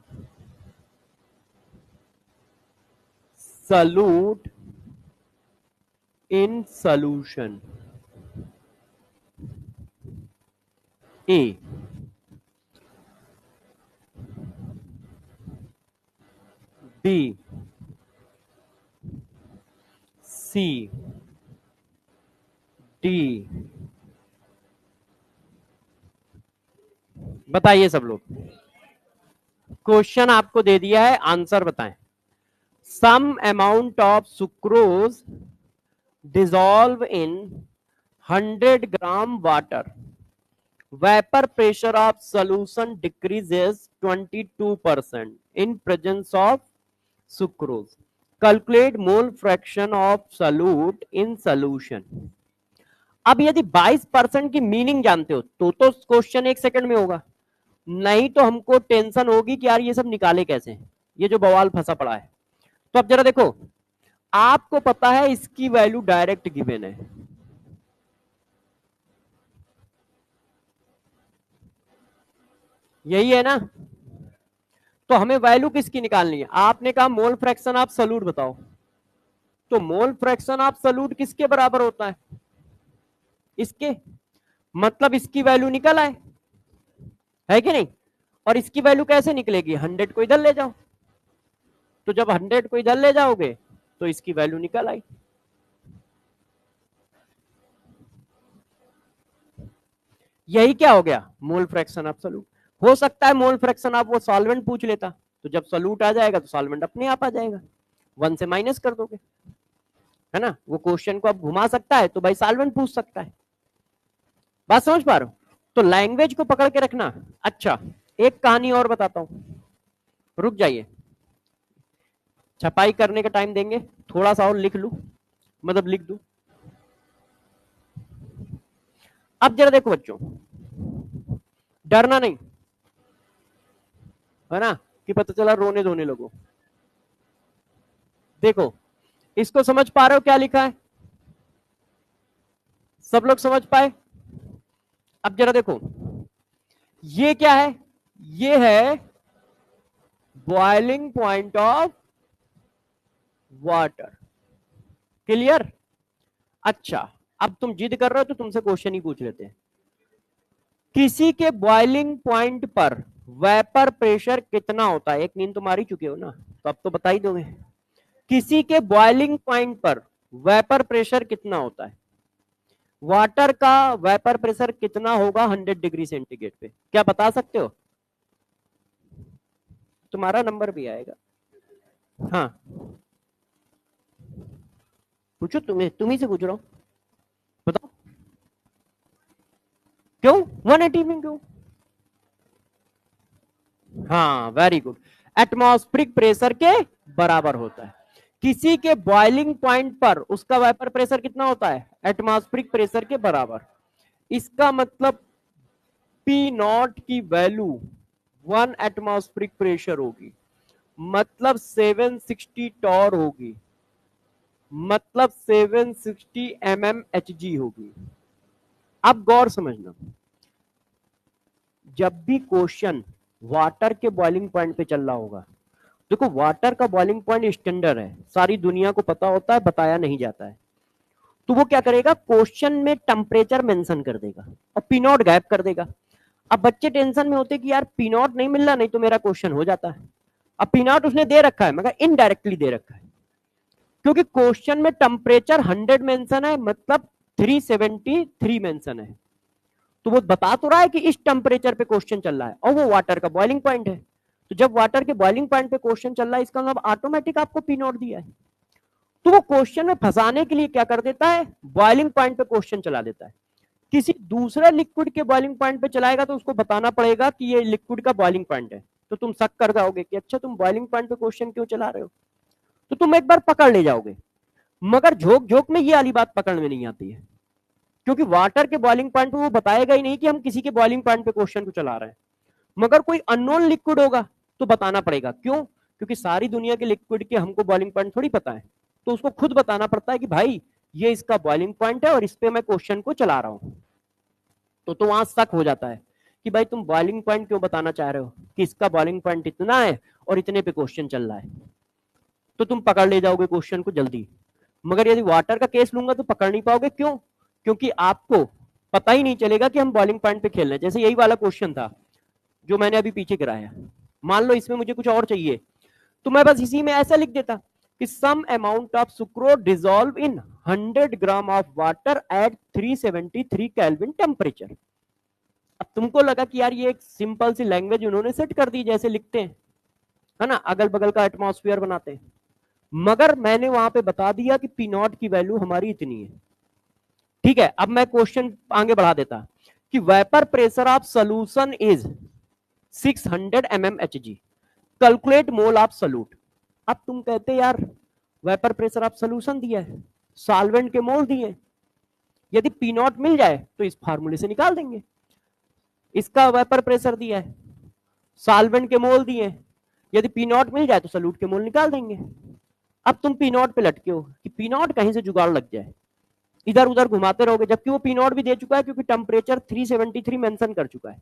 solute in solution. A, B, C, D। बताइए सब लोग, क्वेश्चन आपको दे दिया है, आंसर बताएं। Some amount of sucrose dissolve in 100 gram water, vapour pressure of solution decreases 22% in presence of sucrose. Calculate mole fraction of solute in solution. अब यदि 22% की मीनिंग जानते हो तो क्वेश्चन 1 सेकंड में होगा, नहीं तो हमको टेंशन होगी कि यार ये सब निकाले कैसे, ये जो बवाल फंसा पड़ा है। तो अब जरा देखो, आपको पता है इसकी वैल्यू डायरेक्ट गिवन है, यही है ना? तो हमें वैल्यू किसकी निकालनी है? आपने कहा मोल फ्रैक्शन ऑफ सॉल्यूट बताओ, तो मोल फ्रैक्शन ऑफ सॉल्यूट किसके बराबर होता है? इसके, मतलब इसकी वैल्यू निकल आए, है कि नहीं? और इसकी वैल्यू कैसे निकलेगी? 100 को इधर ले जाओ, तो जब 100 को इधर ले जाओगे तो इसकी वैल्यू निकल आई। यही क्या हो गया? मोल फ्रैक्शन ऑफ सॉल्यूट। हो सकता है मोल फ्रैक्शन ऑफ वो सॉल्वेंट पूछ लेता, तो जब सॉल्यूट आ जाएगा तो सॉल्वेंट अपने आप आ जाएगा, 1 से माइनस कर दोगे, है ना? वो क्वेश्चन को अब घुमा सकता है तो भाई सॉल्वेंट पूछ सकता है। बात समझ पा रहे हो? तो लैंग्वेज को पकड़ के रखना। अच्छा, एक कहानी और बताता हूं, रुक जाइए, छपाई करने का टाइम देंगे, थोड़ा सा और लिख लू, मतलब लिख दू। अब जरा देखो बच्चों, डरना नहीं, है ना, कि पता चला रोने धोने लगो। देखो, इसको समझ पा रहे हो क्या लिखा है? सब लोग समझ पाए? अब जरा देखो, ये क्या है? ये है boiling point of water. Clear? अच्छा, अब तुम जिद कर रहे हो तो तुमसे क्वेश्चन ही पूछ लेते हैं। किसी के बॉइलिंग पॉइंट पर वेपर प्रेशर कितना होता है? एक नींद तो मार ही चुके हो ना, तो अब तो बता ही दोगे। किसी के बॉइलिंग पॉइंट पर वेपर प्रेशर कितना होता है? वाटर का वेपर प्रेशर कितना होगा 100 डिग्री सेंटीग्रेड पे? क्या बता सकते हो? तुम्हारा नंबर भी आएगा। हाँ, पूछो, तुम्ही से पूछ रहा हूं, बताओ क्यों 180 में क्यों? हाँ वेरी गुड, एटमॉस्फेरिक प्रेशर के बराबर होता है। किसी के बॉइलिंग पॉइंट पर उसका वेपर प्रेशर कितना होता है? एटमॉस्फेरिक प्रेशर के बराबर। इसका मतलब पी नॉट की वैल्यू 1 एटमॉस्फेरिक प्रेशर होगी, मतलब 760 टॉर होगी, मतलब 760 mmHg होगी। अब गौर समझना, जब भी क्वेश्चन वाटर के बॉइलिंग पॉइंट पे चल रहा होगा, देखो वाटर का बॉइलिंग पॉइंट स्टैंडर्ड है, सारी दुनिया को पता होता है, बताया नहीं जाता है। तो वो क्या करेगा, क्वेश्चन में टेम्परेचर मेंशन कर देगा और पी नॉट गायब कर देगा। अब बच्चे टेंशन में होते कि यार पी नॉट नहीं मिल रहा, नहीं तो मेरा क्वेश्चन हो जाता है। अब पी नॉट उसने दे रखा है मगर इनडायरेक्टली दे रखा है, क्योंकि क्वेश्चन में टेम्परेचर 100 मेंशन है, मतलब 373 मेंशन है। तो वो बता तो रहा है कि इस टेम्परेचर पे क्वेश्चन चल रहा है और वो वाटर का बॉइलिंग पॉइंट है। तो जब वाटर के बॉइलिंग पॉइंट पे क्वेश्चन चल रहा है, इसका मतलब ऑटोमेटिक आपको पी नॉट दिया है। तो वो क्वेश्चन में फंसाने के लिए क्या कर देता है, बॉइलिंग पॉइंट पे क्वेश्चन चला देता है। किसी दूसरे लिक्विड के बॉइलिंग पॉइंट पे चलाएगा तो उसको बताना पड़ेगा कि ये लिक्विड का बॉइलिंग पॉइंट है। तो तुम शक कर जाओगे कि अच्छा तुम बॉइलिंग पॉइंट पे क्वेश्चन क्यों चला रहे हो, तो तुम एक बार पकड़ ले जाओगे। मगर झोंक झोंक में ये वाली बात पकड़ में नहीं आती है, क्योंकि वाटर के बॉइलिंग पॉइंट पे वो बताएगा ही नहीं कि हम किसी के बॉइलिंग पॉइंट पे क्वेश्चन को चला रहे हैं। मगर कोई अननोन लिक्विड होगा तो बताना पड़ेगा, क्यों? क्योंकि सारी दुनिया के लिक्विड के हमको बॉइलिंग पॉइंट थोड़ी पता है, तो उसको खुद बताना पड़ता है कि भाई ये इसका बॉइलिंग पॉइंट है और इस पे मैं क्वेश्चन को चला रहा हूं। तो वहां शक हो जाता है कि भाई तुम बॉइलिंग पॉइंट क्यों बताना चाह रहे हो कि इसका बॉइलिंग पॉइंट इतना है और इतने पे क्वेश्चन चल रहा है, तो तुम पकड़ ले जाओगे क्वेश्चन को जल्दी। मगर यदि वाटर का केस लूंगा तो पकड़ नहीं पाओगे, क्यों? क्योंकि आपको पता ही नहीं चलेगा कि हम बॉइलिंग पॉइंट पे खेल रहे हैं। जैसे यही वाला क्वेश्चन था जो मैंने अभी पीछे कराया, मान लो इसमें मुझे कुछ और चाहिए, तो मैं बस इसी में ऐसा लिख देता कि some amount of sucrose dissolve in 100 gram of water at 373 kelvin temperature. अब तुमको लगा कि यार ये एक सिंपल सी लैंग्वेज उन्होंने सेट कर दी जैसे लिखते हैं, है ना, अगल बगल का एटमॉस्फेयर बनाते हैं। मगर मैंने वहां पे बता दिया कि पी नॉट की वैल्यू हमारी इतनी है। ठीक है, अब मैं क्वेश्चन आगे बढ़ा देता कि vapour pressure of solution is 600 mmHg, calculate mole of solute. अब तुम कहते यार वेपर प्रेशर ऑफ सोल्यूशन दिया है, सॉल्वेंट के मोल दिए, यदि पी नॉट मिल जाए तो इस फार्मूले से निकाल देंगे। इसका वेपर प्रेशर दिया है, सॉल्वेंट के मोल दिए, यदि पी नॉट मिल जाए तो सोल्यूट के मोल निकाल देंगे। अब तुम पी नॉट पे लटके हो कि पी नॉट कहीं से जुगाड़ लग जाए, इधर उधर घुमाते रहोगे, जबकि वो पी नॉट भी दे चुका है क्योंकि टेम्परेचर 373 मेंशन कर चुका है।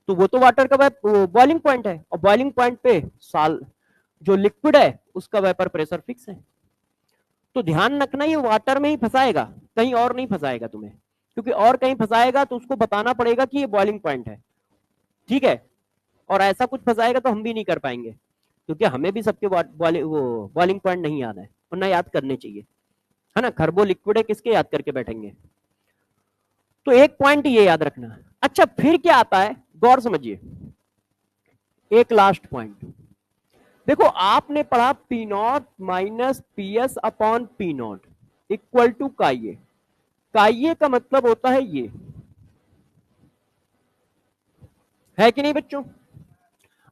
तो वो तो वाटर का बॉइलिंग पॉइंट है और बॉइलिंग पॉइंट पे साल जो लिक्विड है उसका वेपर प्रेशर फिक्स है। तो ध्यान रखना ये वाटर में ही फंसाएगा, कहीं और नहीं फंसाएगा तुम्हें, क्योंकि और कहीं फंसाएगा तो उसको बताना पड़ेगा कि ये बॉइलिंग पॉइंट है। ठीक है, और ऐसा कुछ फंसाएगा तो हम भी नहीं कर पाएंगे, क्योंकि हमें भी सबके बॉइलिंग पॉइंट नहीं याद है, वरना याद करने चाहिए, है ना। खरबो लिक्विड है, किसके याद करके बैठेंगे। तो एक पॉइंट ये याद रखना। अच्छा फिर क्या आता है, गौर समझिए, एक लास्ट पॉइंट देखो, आपने पढ़ा P not minus P S upon P nought equal to chi A. Chi A का मतलब होता है ये, है कि नहीं बच्चों?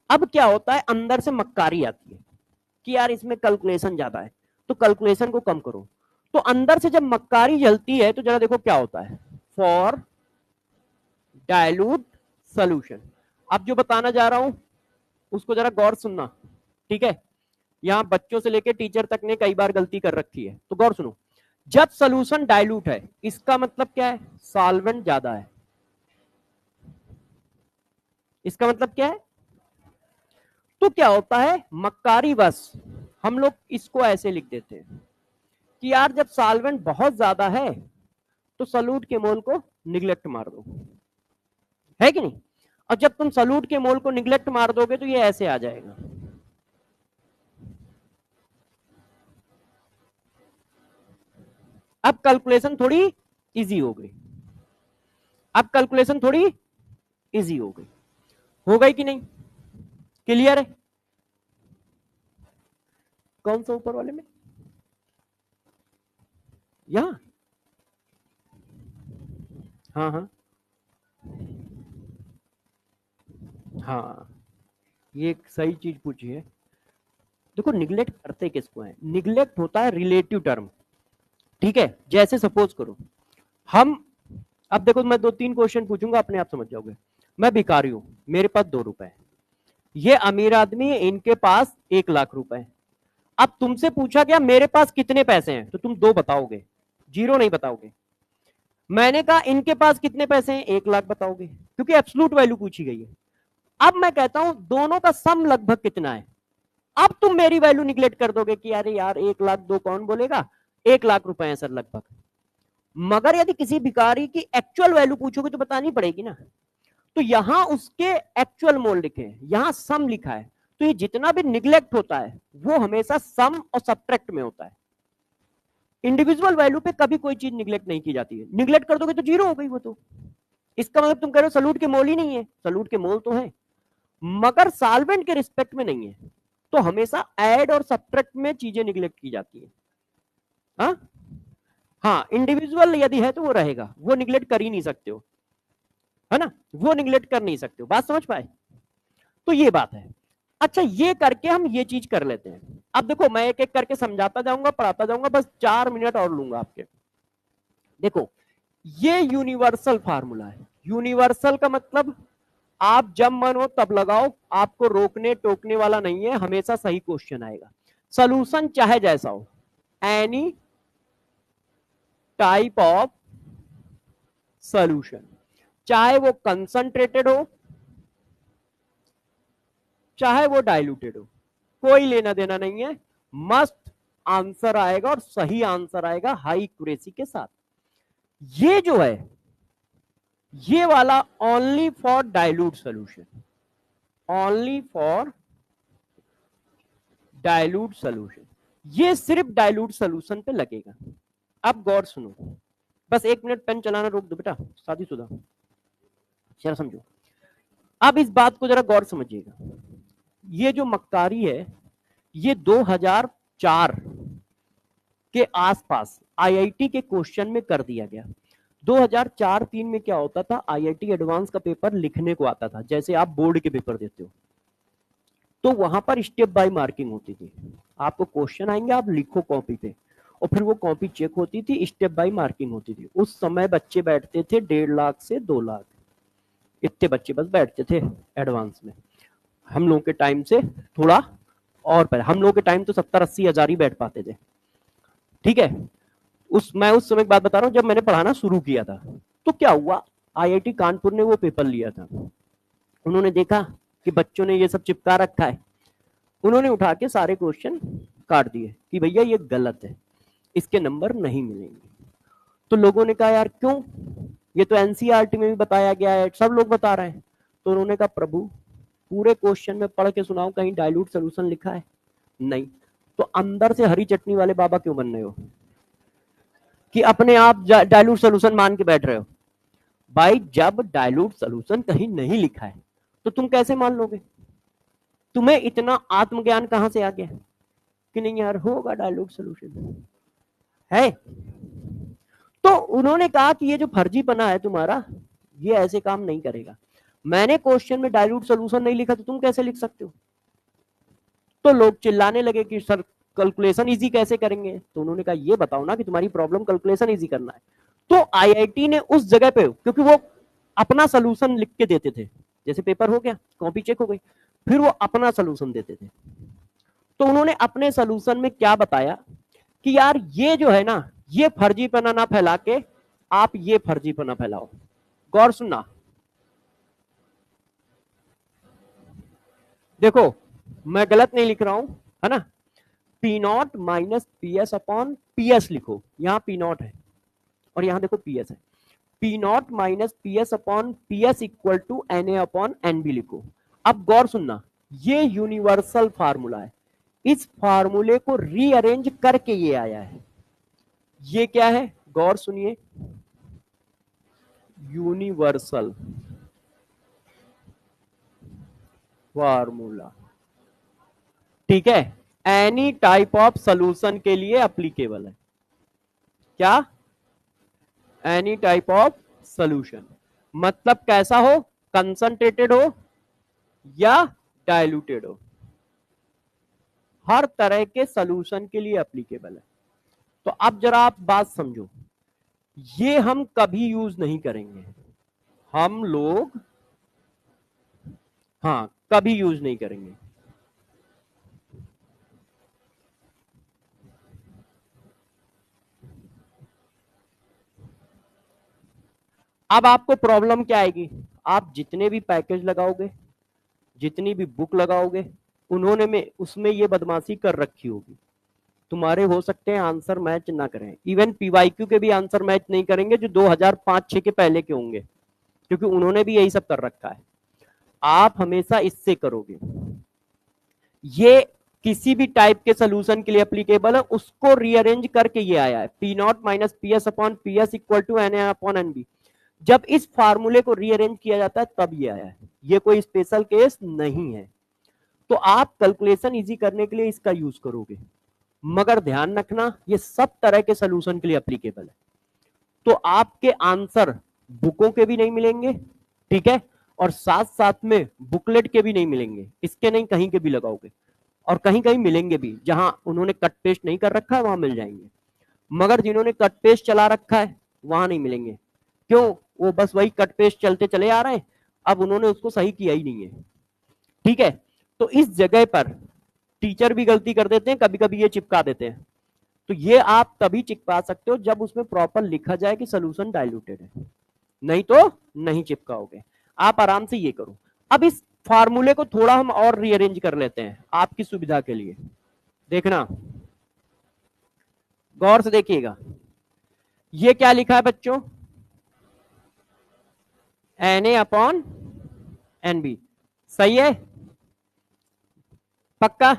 अब क्या होता है, अंदर से मक्कारी आती है कि यार इसमें कैलकुलेशन ज्यादा है, तो कैलकुलेशन को कम करो। तो अंदर से जब मक्कारी जलती है तो जरा देखो क्या होता है, फॉर डायलूट सोल्यूशन। अब जो बताना जा रहा हूं उसको जरा गौर सुनना, ठीक है। यहां बच्चों से लेकर टीचर तक ने कई बार गलती कर रखी है, तो गौर सुनो। जब सोल्यूशन डाइल्यूट है इसका मतलब क्या है, सॉल्वेंट ज्यादा है। इसका मतलब क्या है, तो क्या होता है मक्कारी, बस हम लोग इसको ऐसे लिख देते हैं कि यार जब सॉल्वेंट बहुत ज्यादा है तो सॉल्यूट के मोल को निगलेक्ट मार दो, है कि नहीं। और जब तुम सॉल्यूट के मोल को निगलेक्ट मार दोगे तो ये ऐसे आ जाएगा। अब कैलकुलेशन थोड़ी इजी हो गई, अब कैलकुलेशन थोड़ी इजी हो गई कि नहीं, क्लियर है? कौन सा ऊपर वाले में, यहाँ, हाँ हाँ हाँ, ये एक सही चीज पूछी है। देखो निग्लेक्ट करते किसको है, निग्लेक्ट होता है रिलेटिव टर्म, ठीक है। जैसे सपोज करो हम, अब देखो मैं 2-3 क्वेश्चन पूछूंगा, अपने आप समझ जाओगे। मैं भिखारी हूं, मेरे पास 2 रुपए है, ये अमीर आदमी है, इनके पास 1 लाख रुपए है। अब तुमसे पूछा गया मेरे पास कितने पैसे हैं, तो तुम 2 बताओगे, 0 नहीं बताओगे। मैंने कहा इनके पास कितने पैसे हैं, 1 लाख बताओगे, क्योंकि एब्सोल्यूट वैल्यू पूछी गई है। अब मैं कहता हूं दोनों का सम लगभग कितना है, अब तुम मेरी वैल्यू निगलेक्ट कर दोगे कि अरे यार 1 लाख 2 कौन बोलेगा, 1 लाख रुपए है सर लगभग। मगर यदि किसी भिखारी की एक्चुअल वैल्यू पूछोगे तो बतानी पड़ेगी ना। तो यहां उसके एक्चुअल मोल लिखे हैं, यहां सम लिखा है, तो ये जितना भी निगलेक्ट होता है वो हमेशा सम और सब्ट्रैक्ट में होता है। इंडिविजुअल वैल्यू पे कभी कोई चीज निगलेक्ट नहीं की जाती है, निगलेक्ट कर दोगे तो 0 हो गई वो तो। इसका मतलब तुम कह रहे हो सलूट के मोल ही नहीं है, सलूट के मोल तो है मगर सॉल्वेंट के रिस्पेक्ट में नहीं है। तो हमेशा ऐड और सब्ट्रैक्ट में चीजें निगलेक्ट की जाती है। हाँ हाँ, इंडिविजुअल यदि है तो वो रहेगा, वो निगलेक्ट कर ही नहीं सकते हो, है ना, वो निगलेक्ट कर नहीं सकते हो। बात समझ पाए, तो ये बात है। अच्छा ये करके हम ये चीज कर लेते हैं। अब देखो मैं एक एक करके समझाता जाऊंगा, पढ़ाता जाऊंगा, बस 4 मिनट और लूंगा आपके। देखो ये यूनिवर्सल फार्मूला है, यूनिवर्सल का मतलब आप जब मन हो तब लगाओ, आपको रोकने टोकने वाला नहीं है, हमेशा सही क्वेश्चन आएगा। सॉल्यूशन चाहे जैसा हो, एनी टाइप ऑफ सॉल्यूशन, चाहे वो कंसंट्रेटेड हो चाहे वो डाइल्यूटेड हो, कोई लेना देना नहीं है, मस्त आंसर आएगा और सही आंसर आएगा हाई एक्यूरेसी के साथ। ये जो है ये वाला only for dilute solution, only for dilute solution, ये सिर्फ डाइल्यूट सॉल्यूशन पे लगेगा। अब गौर सुनो, बस 1 मिनट पेन चलाना रोक दो बेटा, शादीशुदा, जरा समझो। अब इस बात को जरा गौर समझिएगा, ये जो मक्कारी है ये 2004 के आसपास आईआईटी के क्वेश्चन में कर दिया गया। 2004-3 में क्या होता था, आईआईटी एडवांस का पेपर लिखने को आता था, जैसे आप बोर्ड के पेपर देते हो, तो वहां पर स्टेप बाय मार्किंग होती थी। आपको क्वेश्चन आएंगे, आप लिखो कॉपी पे, और फिर वो कॉपी चेक होती थी, स्टेप बाय मार्किंग होती थी। उस समय बच्चे बैठते थे 1.5 लाख से 2 लाख, इतने बच्चे बस बैठते थे एडवांस में। हम लोगों के टाइम से थोड़ा और पहले, हम लोगों के टाइम तो 70-80 हजार ही बैठ पाते थे, ठीक है। मैं उस समय की बात बता रहा हूँ जब मैंने पढ़ाना शुरू किया था। तो क्या हुआ, आईआईटी कानपुर ने वो पेपर लिया था, उन्होंने देखा कि बच्चों ने ये सब चिपका रखा है, उन्होंने उठा के सारे क्वेश्चन काट दिए कि भैया ये गलत है, इसके नंबर नहीं मिलेंगे। तो लोगों ने कहा यार क्यों, ये तो एनसीईआरटी में भी बताया गया है, सब लोग बता रहे हैं। तो उन्होंने कहा प्रभु पूरे क्वेश्चन में पढ़ के सुनाओ, कहीं डाइल्यूट सोल्यूशन लिखा है, नहीं। तो अंदर से हरी चटनी वाले बाबा क्यों बन रहे हो कि अपने आप डाइल्यूट सोल्यूशन मान के बैठ रहे हो। भाई जब डाइल्यूट सोल्यूशन कहीं नहीं लिखा है तो तुम कैसे मान लोगे, तुम्हें इतना आत्मज्ञान कहां से आ गया कि नहीं यार होगा डाइल्यूट सोल्यूशन है। तो उन्होंने कहा कि ये जो फर्जीपना है तुम्हारा, ये ऐसे काम नहीं करेगा। मैंने क्वेश्चन में डाइल्यूट सोल्यूशन नहीं लिखा तो तुम कैसे लिख सकते हो। तो लोग चिल्लाने लगे कि सर कैलकुलेशन इजी कैसे करेंगे। तो उन्होंने कहा ये बताओ ना कि तुम्हारी प्रॉब्लम कैलकुलेशन इजी करना है। तो आईआईटी ने उस जगह पे, क्योंकि वो अपना सोल्यूशन लिख के देते थे, जैसे पेपर हो गया कॉपी चेक हो गई, फिर वो अपना सोल्यूशन देते थे। तो उन्होंने अपने सोल्यूशन में क्या बताया कि यार ये जो है ना, ये फर्जीपना ना फैला के आप ये फर्जीपना फैलाओ। गौर सुनना, देखो मैं गलत नहीं लिख रहा हूं, है ना। P not minus P S upon P S लिखो, यहां पी नॉट है और यहां देखो पी एस है। P not minus P S upon P S equal to N A upon N B लिखो। अब गौर सुनना, ये यूनिवर्सल फार्मूला है, इस फार्मूले को रीअरेंज करके ये आया है। ये क्या है, गौर सुनिए, यूनिवर्सल फार्मूला, ठीक है, एनी टाइप ऑफ सॉल्यूशन के लिए अप्लीकेबल है। क्या, एनी टाइप ऑफ सोल्यूशन, मतलब कैसा हो, कंसंट्रेटेड हो या डाइल्यूटेड हो, हर तरह के सोल्यूशन के लिए एप्लीकेबल है। तो अब जरा आप बात समझो, ये हम कभी यूज नहीं करेंगे, हम लोग, हाँ कभी यूज नहीं करेंगे। अब आपको प्रॉब्लम क्या आएगी, आप जितने भी पैकेज लगाओगे, जितनी भी बुक लगाओगे, उन्होंने में उसमें ये बदमाशी कर रखी होगी, तुम्हारे हो सकते हैं आंसर मैच ना करें, इवन पीवाईक्यू के भी आंसर मैच नहीं करेंगे जो 2005-6 के पहले के होंगे, क्योंकि उन्होंने भी यही सब कर रखा है। आप हमेशा इससे करोगे, ये किसी भी टाइप के सोल्यूशन के लिए एप्लीकेबल है, उसको रीअरेंज करके ये आया है, P not minus P S upon P S equal to N A upon N B. जब इस फार्मूले को रीअरेंज किया जाता है तब ये आया है, ये कोई स्पेशल केस नहीं है। तो आप कैलकुलेशन इजी करने के लिए इसका यूज करोगे, मगर ध्यान रखना ये सब तरह के सोल्यूशन के लिए एप्लीकेबल है। तो आपके आंसर बुकों के भी नहीं मिलेंगे, ठीक है, और साथ साथ में बुकलेट के भी नहीं मिलेंगे, इसके नहीं कहीं के भी लगाओगे, और कहीं कहीं मिलेंगे भी, जहां उन्होंने कट पेस्ट नहीं कर रखा है वहां मिल जाएंगे, मगर जिन्होंने कट पेस्ट चला रखा है वहां नहीं मिलेंगे। क्यों, वो बस वही कट पेस्ट चलते चले आ रहे हैं, अब उन्होंने उसको सही किया ही नहीं है, ठीक है। तो इस जगह पर टीचर भी गलती कर देते हैं, कभी कभी ये चिपका देते हैं, तो ये आप तभी चिपका सकते हो जब उसमें प्रॉपर लिखा जाए कि सोल्यूशन डाइल्यूटेड है, नहीं तो नहीं चिपकाओगे। आप आराम से ये करो। अब इस फार्मूले को थोड़ा हम और रीअरेंज कर लेते हैं आपकी सुविधा के लिए, देखना गौर से देखिएगा। ये क्या लिखा है बच्चों, N A upon N B, सही है, पक्का।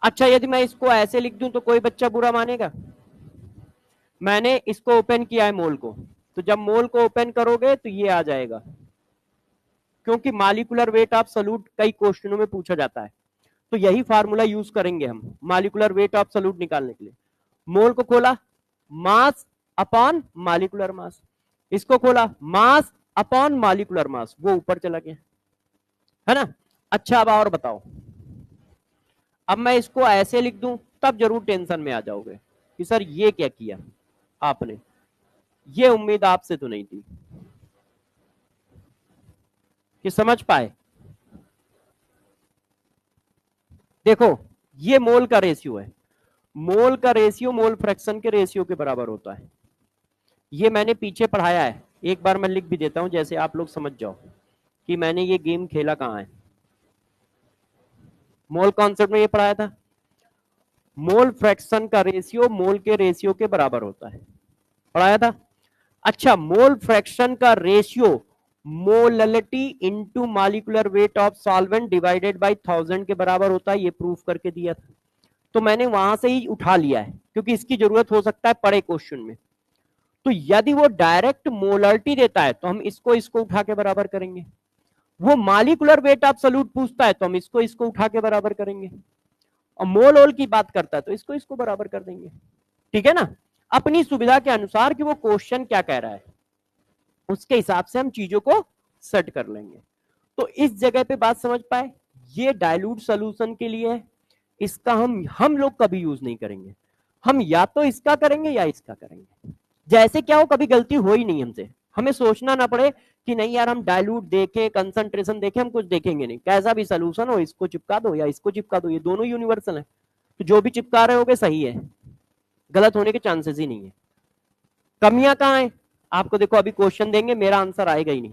अच्छा यदि मैं इसको ऐसे लिख दूं तो कोई बच्चा बुरा मानेगा? मैंने इसको ओपन किया है मोल को, तो जब मोल को ओपन करोगे तो ये आ जाएगा, क्योंकि मालिकुलर वेट ऑफ सॉल्यूट कई क्वेश्चनों में पूछा जाता है, तो यही फार्मूला यूज करेंगे हम मालिकुलर वेट ऑफ सॉल्यूट निकालने के लिए। मोल को खोला, मास अपॉन मालिकुलर मास, इसको खोला, मास अपॉन मालिकुलर मास, वो ऊपर चला गया, है ना। अच्छा अब और बताओ, अब मैं इसको ऐसे लिख दूं तब जरूर टेंशन में आ जाओगे कि सर ये क्या किया आपने, ये उम्मीद आपसे तो नहीं थी कि समझ पाए। देखो ये मोल का रेशियो है, मोल का रेशियो मोल फ्रैक्शन के रेशियो के बराबर होता है, ये मैंने पीछे पढ़ाया है, एक बार मैं लिख भी देता हूं जैसे आप लोग समझ जाओ कि मैंने ये गेम खेला कहां है। मोल कॉन्सेप्ट में ये पढ़ाया था, मोल फ्रैक्शन का रेशियो मोल के रेशियो के बराबर होता है, पढ़ाया था। अच्छा मोल फ्रैक्शन का ratio molality into molecular weight of solvent divided by 1000 के बराबर होता है, ये प्रूफ करके दिया था, तो मैंने वहां से ही उठा लिया है क्योंकि इसकी जरूरत हो सकता है पड़े क्वेश्चन में। तो यदि वो डायरेक्ट मोलरिटी देता है तो हम इसको इसको उठा के बराबर करेंगे, वो मॉलिक्यूलर वेट ऑफ सॉल्यूट पूछता है तो हम इसको इसको उठा के बराबर करेंगे, और मोल ओल की बात करता है तो इसको इसको बराबर कर देंगे, ठीक है ना। अपनी सुविधा के अनुसार कि वो क्वेश्चन क्या कह रहा है उसके हिसाब से हम चीजों को सेट कर लेंगे। तो इस जगह पे बात समझ पाए, ये डाइल्यूट सोल्यूशन के लिए है, इसका हम लोग कभी यूज नहीं करेंगे, हम या तो इसका करेंगे या इसका करेंगे, जैसे क्या हो कभी गलती हो ही नहीं हमसे, हमें सोचना ना पड़े कि नहीं यार हम डाइल्यूट देखें कंसंट्रेशन देखें, हम कुछ देखेंगे नहीं, कैसा भी सोल्यूशन हो इसको चिपका दो या इसको चिपका दो, ये दोनों यूनिवर्सल है, तो जो भी चिपका रहे होगे सही है, गलत होने के चांसेस ही नहीं है। कमियां कहां है आपको देखो, अभी क्वेश्चन देंगे मेरा आंसर आएगा ही नहीं,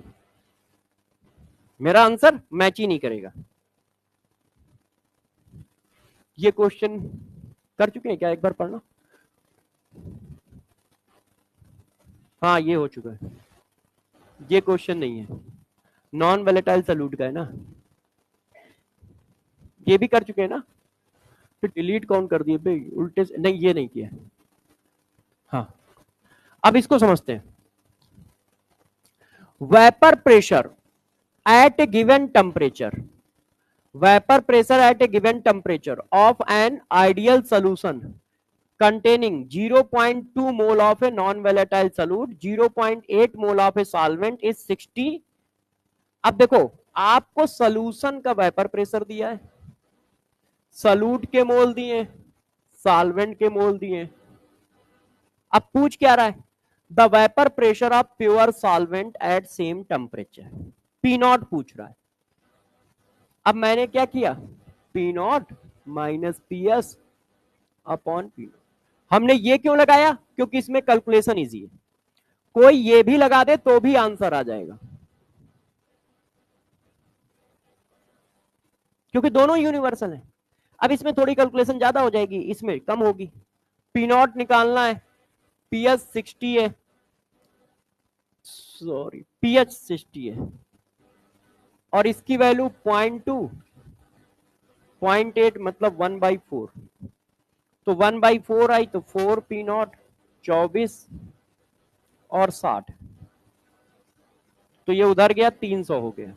मेरा आंसर मैच ही नहीं करेगा। ये क्वेश्चन कर चुके हैं क्या, एक बार पढ़ना। हाँ ये हो चुका है, ये क्वेश्चन नहीं है, नॉन वोलेटाइल सॉल्यूट का है ना, ये भी कर चुके हैं ना, फिर डिलीट कौन कर दिए भाई उल्टे से, नहीं ये नहीं किया। हाँ अब इसको समझते हैं, vapour pressure at A given temperature, vapour pressure at A given temperature of an ideal solution containing 0.2 mole of a non-volatile solute, 0.8 mole of a solvent is 60। अब देखो, आपको सॉल्यूशन का वेपर प्रेशर दिया है, सॉल्यूट के मोल दिए, solvent के मोल दिए। अब पूछ क्या रहा है? The vapour pressure of pure solvent eight same temperature, P not पूछ रहा है। अब मैंने क्या किया, P not minus P S upon P not. हमने ये क्यों लगाया? क्योंकि इसमें कैलकुलेशन इजी है, कोई ये भी लगा दे तो भी आंसर आ जाएगा, क्योंकि दोनों यूनिवर्सल है। अब इसमें थोड़ी कैलकुलेशन ज्यादा हो जाएगी, इसमें कम होगी। पी नॉट निकालना है, पीएच 60 है, सॉरी पीएच 60 है, और इसकी वैल्यू 0.2 0.8 मतलब 1/4, तो 1/4 आई तो 4 पी नॉट 24 और 60, तो ये उधर गया 300 हो गया,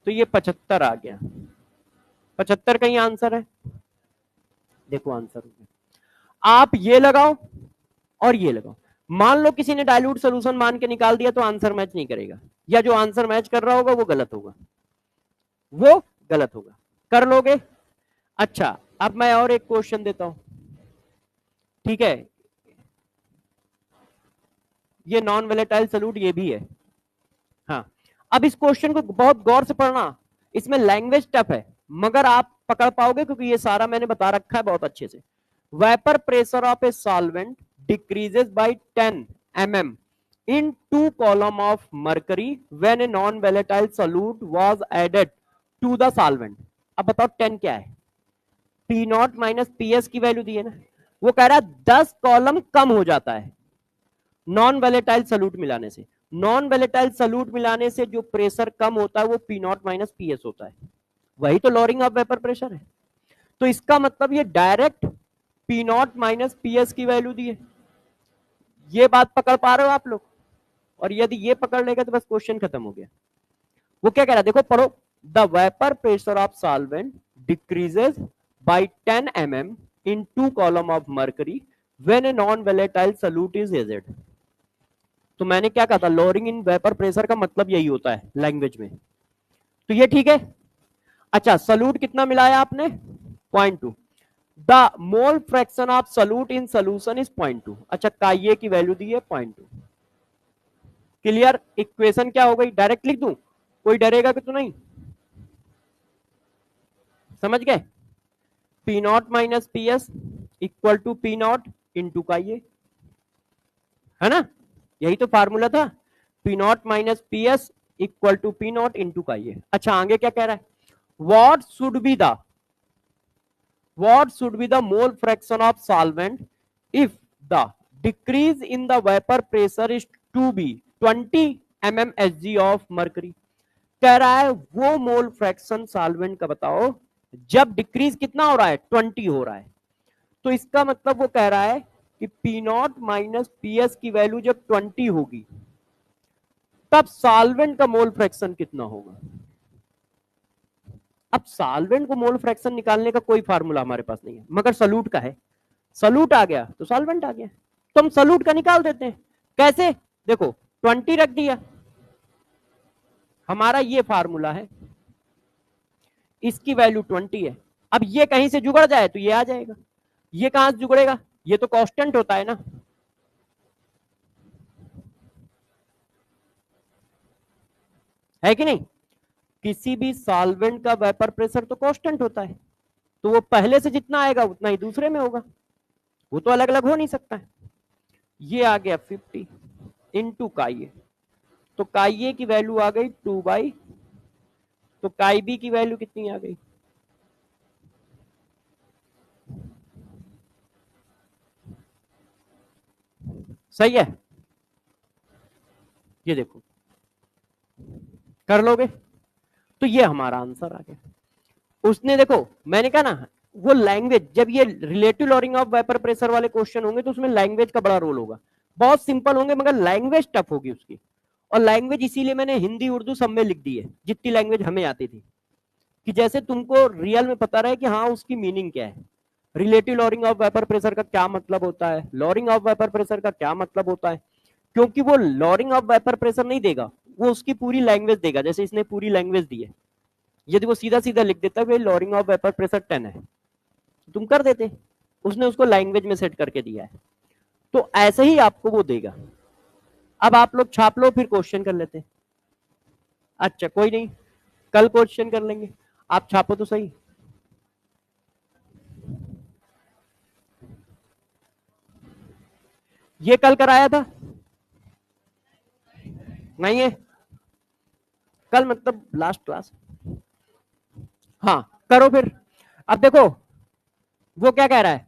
तो ये 75 आ गया। 75 कहीं आंसर है, देखो आंसर हो गया। आप ये लगाओ और ये लगाओ, मान लो किसी ने डाइल्यूट सोल्यूशन मान के निकाल दिया तो आंसर मैच नहीं करेगा, या जो आंसर मैच कर रहा होगा वो गलत होगा, वो गलत होगा। कर लोगे? अच्छा, अब मैं और एक क्वेश्चन देता हूं, ठीक है? ये नॉन वोलेटाइल सॉल्यूट ये भी है। हाँ, अब इस क्वेश्चन को बहुत गौर से पढ़ना, इसमें लैंग्वेज टफ है मगर आप पकड़ पाओगे क्योंकि ये सारा मैंने बता रखा है बहुत अच्छे से। Vapour pressure of a solvent decreases by 10 mm in 2 column of mercury when a non-volatile solute was added to the solvent। अब बताओ 10 क्या है? P not minus P S की वैल्यू दी है ना, वो कह रहा है 10 कॉलम कम हो जाता है नॉन वैलेटाइल सॉल्यूट मिलाने से। नॉन वैलेटाइल सॉल्यूट मिलाने से जो प्रेशर कम होता है वो P not minus P S होता है, वही तो लॉरिंग ऑफ वेपर प्रेशर है। तो इसका मतलब ये direct P not minus P S की वैल्यू दी है। ये बात पकड़ पा रहे हो आप लोग? और यदि ये पकड़ लेगा तो बस क्वेश्चन खत्म हो गया। वो क्या कह रहा है देखो, पढ़ो। The vapour pressure of solvent decreases by 10 mm in 2 column of mercury when a non volatile solute is added। तो मैंने क्या कहा था, लॉरिंग इन वेपर प्रेशर का मतलब यही होता है लैंग्वेज में, तो ये ठीक है। अच्छा, सॉल्यूट कितना मिलाया आपने? 0.2। The mole fraction of solute in solution is 0.2। अच्छा, काइए की वैल्यू दी है 0.2। क्लियर? इक्वेशन क्या हो गई, डायरेक्ट लिख दूं, कोई डरेगा कि तो नहीं? समझ गए? P not minus P S equal to P nought into chi A, है ना? यही तो फार्मूला था, P not minus P S equal to P nought into chi A. अच्छा, आगे क्या कह रहा है? What should be the mole fraction of solvent if the decrease in the vapour pressure is to be 20 mmHg of mercury. कह रहा है वो मोल फ्रैक्शन सॉल्वेंट का बताओ जब डिक्रीज कितना हो रहा है, 20 हो रहा है। तो इसका मतलब वो कह रहा है कि P not minus P S की वैल्यू जब 20 होगी तब सॉल्वेंट का मोल फ्रैक्शन कितना होगा। अब सॉल्वेंट को मोल फ्रैक्शन निकालने का कोई फार्मूला हमारे पास नहीं है, मगर सॉल्यूट का है। सॉल्यूट आ गया तो सॉल्वेंट आ गया, तो हम सॉल्यूट का निकाल देते हैं। कैसे? देखो 20 रख दिया, हमारा ये फार्मूला है, इसकी वैल्यू 20 है। अब ये कहीं से जुगड़ जाए तो ये आ जाएगा, ये कहां से जुगड़ेगा, ये तो कांस्टेंट होता है ना, है कि नहीं? किसी भी सॉल्वेंट का वेपर प्रेशर तो कांस्टेंट होता है, तो वो पहले से जितना आएगा उतना ही दूसरे में होगा, वो तो अलग अलग हो नहीं सकता है। ये आ गया 50 इंटू काइए, तो काइए की वैल्यू आ गई 2/, तो काई बी की वैल्यू कितनी आ गई? सही है, ये देखो कर लोगे तो ये हमारा आंसर आ गया। उसने देखो, मैंने कहा ना, वो लैंग्वेज, जब ये relative lowering of vapour pressure वाले क्वेश्चन होंगे तो उसमें लैंग्वेज का बड़ा रोल होगा। बहुत सिंपल होंगे मगर लैंग्वेज टफ होगी उसकी, और लैंग्वेज इसीलिए मैंने हिंदी उर्दू सब में लिख दी है जितनी लैंग्वेज हमें आती थी, कि जैसे तुमको रियल में पता रहे कि हाँ उसकी मीनिंग क्या है। Relative lowering of vapour pressure का क्या मतलब होता है, लॉरिंग ऑफ वेपर प्रेशर का क्या मतलब होता है, क्योंकि वो लॉरिंग ऑफ वेपर प्रेशर नहीं देगा, वो उसकी पूरी लैंग्वेज देगा। जैसे इसने पूरी लैंग्वेज दी है, यदि वो सीधा सीधा लिख देता है लॉरिंग ऑफ वेपर प्रेशर 10 है, तुम कर देते, उसने उसको लैंग्वेज में सेट करके दिया है, तो ऐसे ही आपको वो देगा। अब आप लोग छाप लो, फिर क्वेश्चन कर लेते हैं। अच्छा कोई नहीं, कल क्वेश्चन कर लेंगे, आप छापो तो सही। ये कल कराया था, नहीं है कल, मतलब लास्ट क्लास। हाँ करो फिर। अब देखो वो क्या कह रहा है,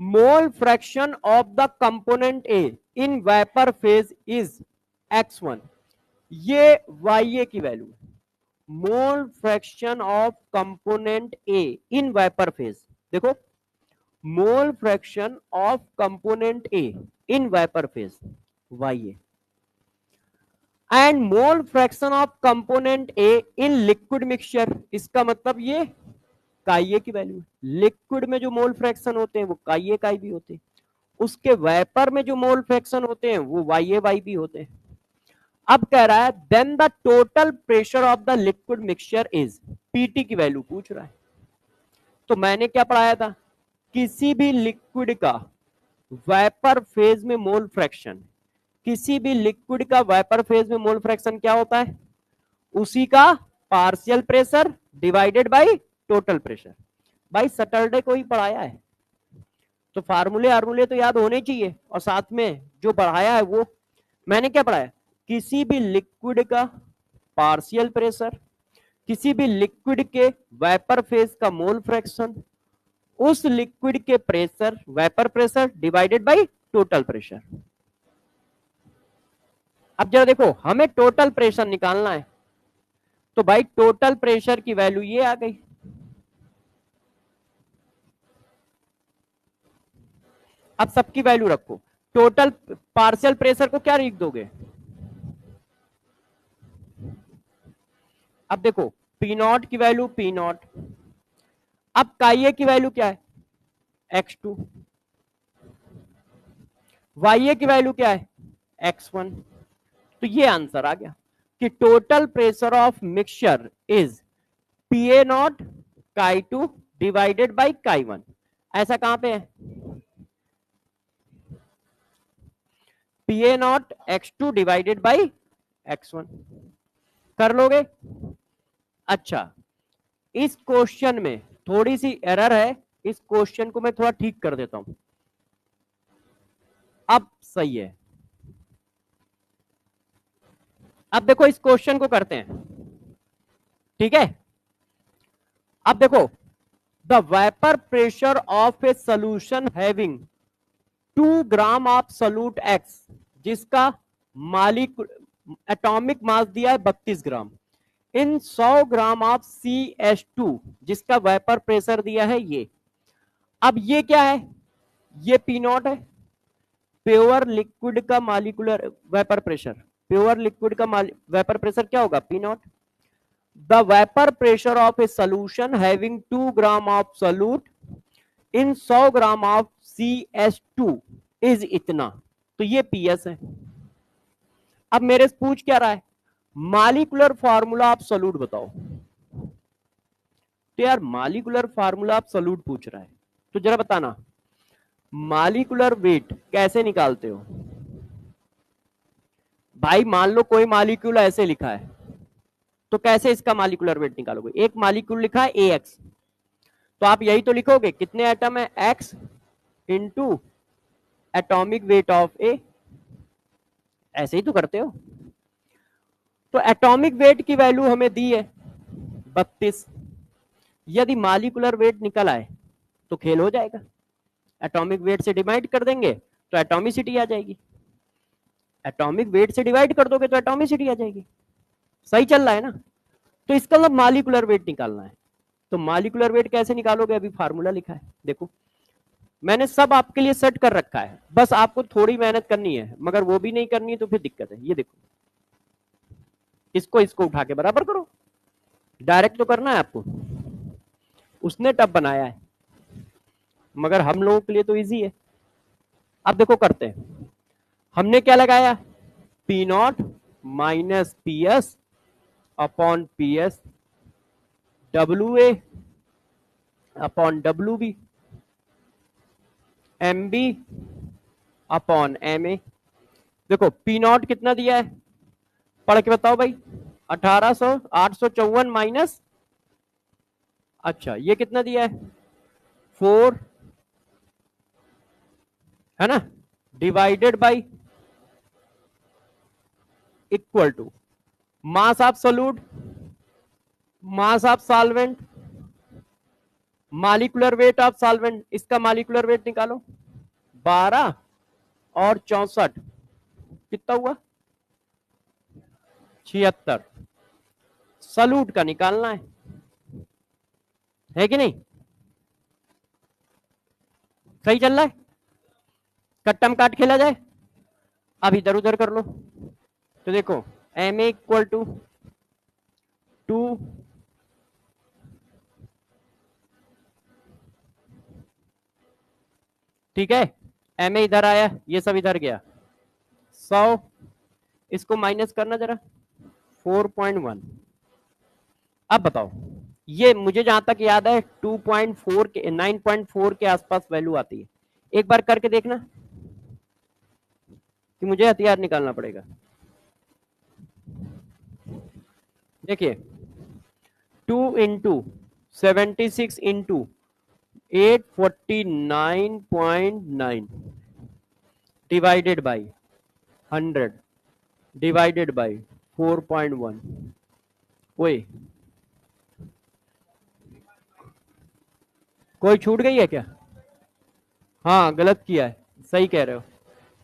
mole fraction of the component A in vapour phase is x1, ये ya की वैल्यू है। Mole fraction of component A in vapour phase, देखो mole fraction of component A in vapour phase ya, and mole fraction of component A in liquid mixture, इसका मतलब ये काइए की value है। Liquid में जो मोल फ्रैक्शन होते हैं वो काइए काई भी होते हैं, उसके वेपर में जो मोल फ्रैक्शन होते हैं वो वाई वाई भी होते हैं। अब कह रहा है then the total pressure of the liquid mixture is, PT की वैल्यू पूछ रहा है। तो मैंने क्या पढ़ाया था, किसी भी लिक्विड का वेपर फेज में मोल फ्रैक्शन, किसी भी लिक्विड का वेपर फेज में मोल फ्रैक्शन क्या होता है, उसी का partial pressure divided by total pressure. भाई सैटरडे को ही पढ़ाया है, तो फार्मूले आर्मूले तो याद होने चाहिए, और साथ में जो पढ़ाया है वो मैंने क्या पढ़ाया, किसी भी लिक्विड का पार्शियल प्रेशर, किसी भी लिक्विड के वेपर फेज का मोल फ्रैक्शन, उस लिक्विड के pressure vapour pressure divided by total pressure. अब जरा देखो हमें टोटल प्रेशर निकालना है, तो भाई टोटल प्रेशर की वैल्यू ये आ गई। अब सबकी वैल्यू रखो, टोटल पार्शियल प्रेशर को क्या लिख दोगे, अब देखो पी नॉट की वैल्यू पी नॉट, अब काइए की वैल्यू क्या है x2, वाई की वैल्यू क्या है x1, तो ये आंसर आ गया कि total pressure of mixture is P A not काई टू डिवाइडेड बाई काई वन। ऐसा कहां पे है, P A not x2 divided by x1, कर लोगे। अच्छा इस क्वेश्चन में थोड़ी सी एरर है, इस क्वेश्चन को मैं थोड़ा ठीक कर देता हूं, अब सही है। अब देखो इस क्वेश्चन को करते हैं, ठीक है। अब देखो the vapour pressure of a solution having 2 gram of solute x, जिसका मालिक एटॉमिक मास दिया है 32 ग्राम, इन 100 ग्राम ऑफ CH2, जिसका वेपर प्रेशर दिया है ये। अब ये क्या है, ये पी नॉट है, प्योर लिक्विड का molecular vapour pressure, pure liquid का वेपर प्रेशर क्या होगा P not. The vapour pressure of a solution having 2 gram of solute in 100 gram of CH2 is इतना, तो ये पीएस है। अब मेरे से पूछ क्या रहा है, मालिकुलर फार्मूला ऑफ सोल्यूट बताओ, तो यार मालिकुलर फार्मूला ऑफ सोल्यूट पूछ रहा है, तो जरा बताना मालिकुलर वेट कैसे निकालते हो। भाई मान लो कोई मालिक्यूल ऐसे लिखा है, तो कैसे इसका मालिकुलर वेट निकालोगे, एक मालिक्यूल लिखा है AX, तो आप यही तो लिखोगे कितने एटम है X into atomic weight of A, ऐसे ही तो करते हो। तो एटॉमिक वेट की वैल्यू हमें दी है 32, यदि मालिकुलर वेट निकल आए तो खेल हो जाएगा, एटॉमिक वेट से डिवाइड कर देंगे तो एटॉमिसिटी आ जाएगी, एटॉमिक वेट से डिवाइड कर दोगे तो एटॉमिसिटी आ जाएगी, सही चल रहा है ना। तो इसका मतलब मालिकुलर वेट निकालना है, तो मालिकुलर वेट कैसे निकालोगे, अभी फार्मूला लिखा है देखो, मैंने सब आपके लिए सेट कर रखा है, बस आपको थोड़ी मेहनत करनी है, मगर वो भी नहीं करनी है तो फिर दिक्कत है। ये देखो इसको इसको उठा के बराबर करो, डायरेक्ट तो करना है आपको, उसने टब बनाया है। मगर हम लोगों के लिए तो इजी है। अब देखो करते हैं, हमने क्या लगाया, P not minus P S upon P S, W A upon W B, M B upon M A. देखो पी नॉट कितना दिया है, पढ़ के बताओ भाई, 1800, 854 माइनस, अच्छा ये कितना दिया है, 4, है ना, divided by, equal to mass of solute, mass of solvent, molecular weight of solvent, इसका मॉलिक्यूलर वेट निकालो, 12 और 64 कितना हुआ, 76। सॉल्यूट का निकालना है कि नहीं, सही चल रहा है, कट्टम काट खेला जाए, अब इधर उधर कर लो। तो देखो एम ए इक्वल टू 2, ठीक है, एम ए इधर आया, ये सब इधर गया, 100, इसको माइनस करना जरा, 4.1। अब बताओ, ये मुझे जहां तक याद है 2.4 के 9.4 के आसपास वैल्यू आती है, एक बार करके देखना कि मुझे हथियार निकालना पड़ेगा। देखिए 2 into 76 into 849.9 divided by 100 divided by 4.1। ओए कोई छूट गई है क्या, हाँ गलत किया है, सही कह रहे हो।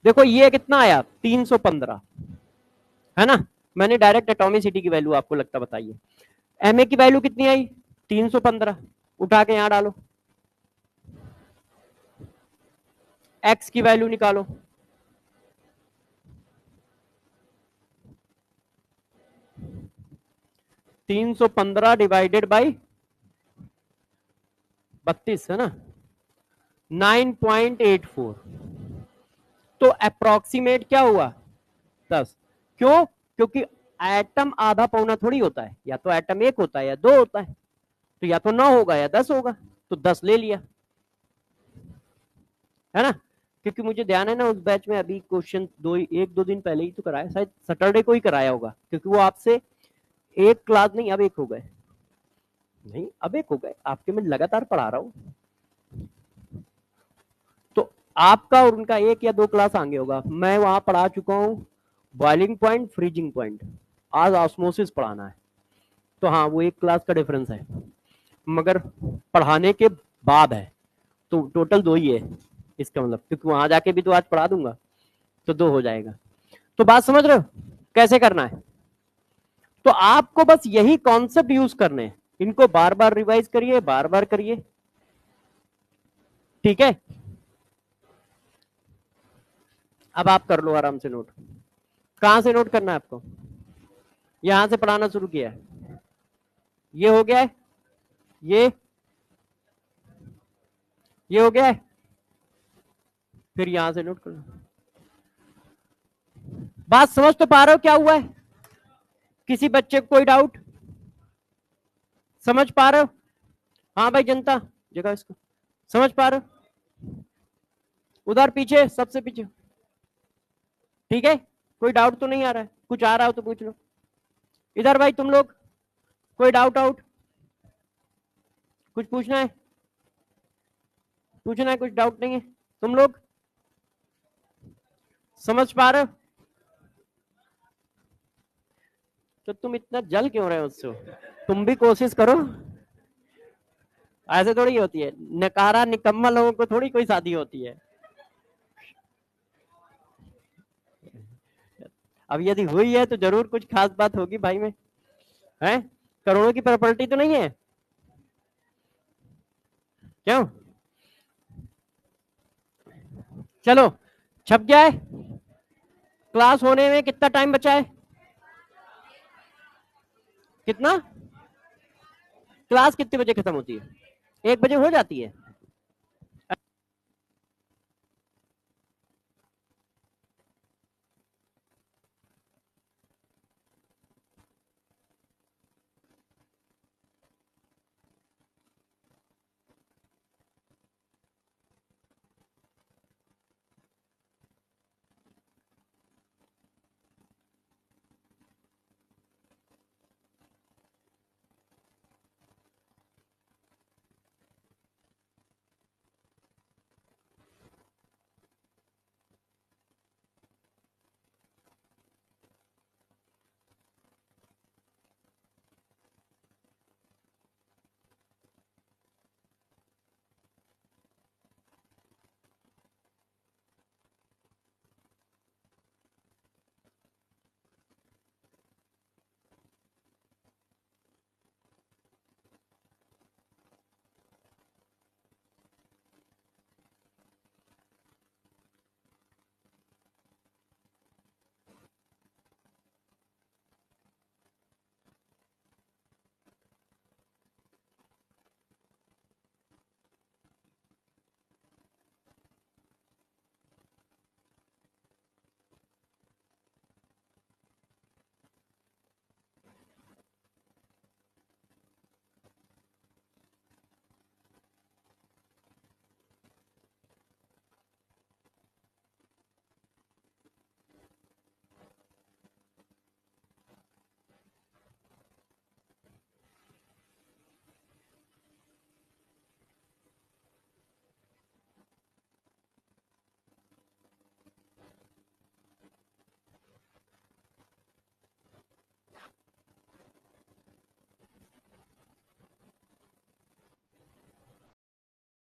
देखो ये कितना आया, 315, है ना, मैंने डायरेक्ट एटॉमिसिटी की वैल्यू आपको लगता बताई है। एमए की वैल्यू कितनी आई, 315, उठा के यहां डालो, एक्स की वैल्यू निकालो, तीन सौ पंद्रह डिवाइडेड बाई 32, है ना, 9.84। तो अप्रोक्सीमेट क्या हुआ, 10। क्यों, क्योंकि एटम आधा पौना थोड़ी होता है, या तो एटम एक होता है या दो होता है, तो या तो 9 होगा या 10 होगा, तो 10 ले लिया, है ना। क्योंकि मुझे ध्यान है ना, उस बैच में अभी क्वेश्चन एक दो दिन पहले ही तो कराया, शायद सैटरडे को ही कराया होगा, क्योंकि वो आपसे एक क्लास नहीं, अब एक हो गए, नहीं अब एक हो गए आपके, मैं लगातार पढ़ा रहा हूँ, तो आपका और उनका एक या दो क्लास आगे होगा। मैं वहां पढ़ा चुका हूँ बॉइलिंग पॉइंट, फ्रीजिंग पॉइंट, आज ऑस्मोसिस पढ़ाना है, तो हाँ वो एक क्लास का डिफरेंस है, मगर पढ़ाने के बाद है, तो टोटल 2 ही है इसका मतलब, क्योंकि वहां जाके भी तो आज पढ़ा दूंगा, तो 2 हो जाएगा। तो बात समझ रहे हो कैसे करना है, तो आपको बस यही कॉन्सेप्ट यूज करने हैं, इनको बार बार रिवाइज करिए, बार बार करिए, ठीक है। अब आप कर लो आराम से नोट, कहां से नोट करना है आपको, यहां से पढ़ाना शुरू किया है, ये हो गया है, ये हो गया है, फिर यहां से नोट करना। बात समझ तो पा रहे हो क्या हुआ है, किसी बच्चे को कोई डाउट, समझ पा रहे हो, हाँ भाई जनता जगह इसको, समझ पा रहे हो, उधर पीछे सबसे पीछे, ठीक है, कोई डाउट तो नहीं आ रहा है, कुछ आ रहा हो तो पूछ लो, इधर भाई तुम लोग, कोई डाउट आउट, कुछ पूछना है, पूछना है, कुछ डाउट नहीं है, तुम लोग समझ पा रहे हो, तो तुम इतना जल क्यों रहे हो उससे, तुम भी कोशिश करो, ऐसे थोड़ी होती है, नकारा निकम्मा लोगों को थोड़ी कोई शादी होती है, अब यदि हुई है तो जरूर कुछ खास बात होगी भाई में, है, करोड़ों की प्रॉपर्टी तो नहीं है, क्यों, चलो छप गया है, क्लास होने में कितना टाइम बचा है, कितना, क्लास कितने बजे खत्म होती है, 1 बजे हो जाती है,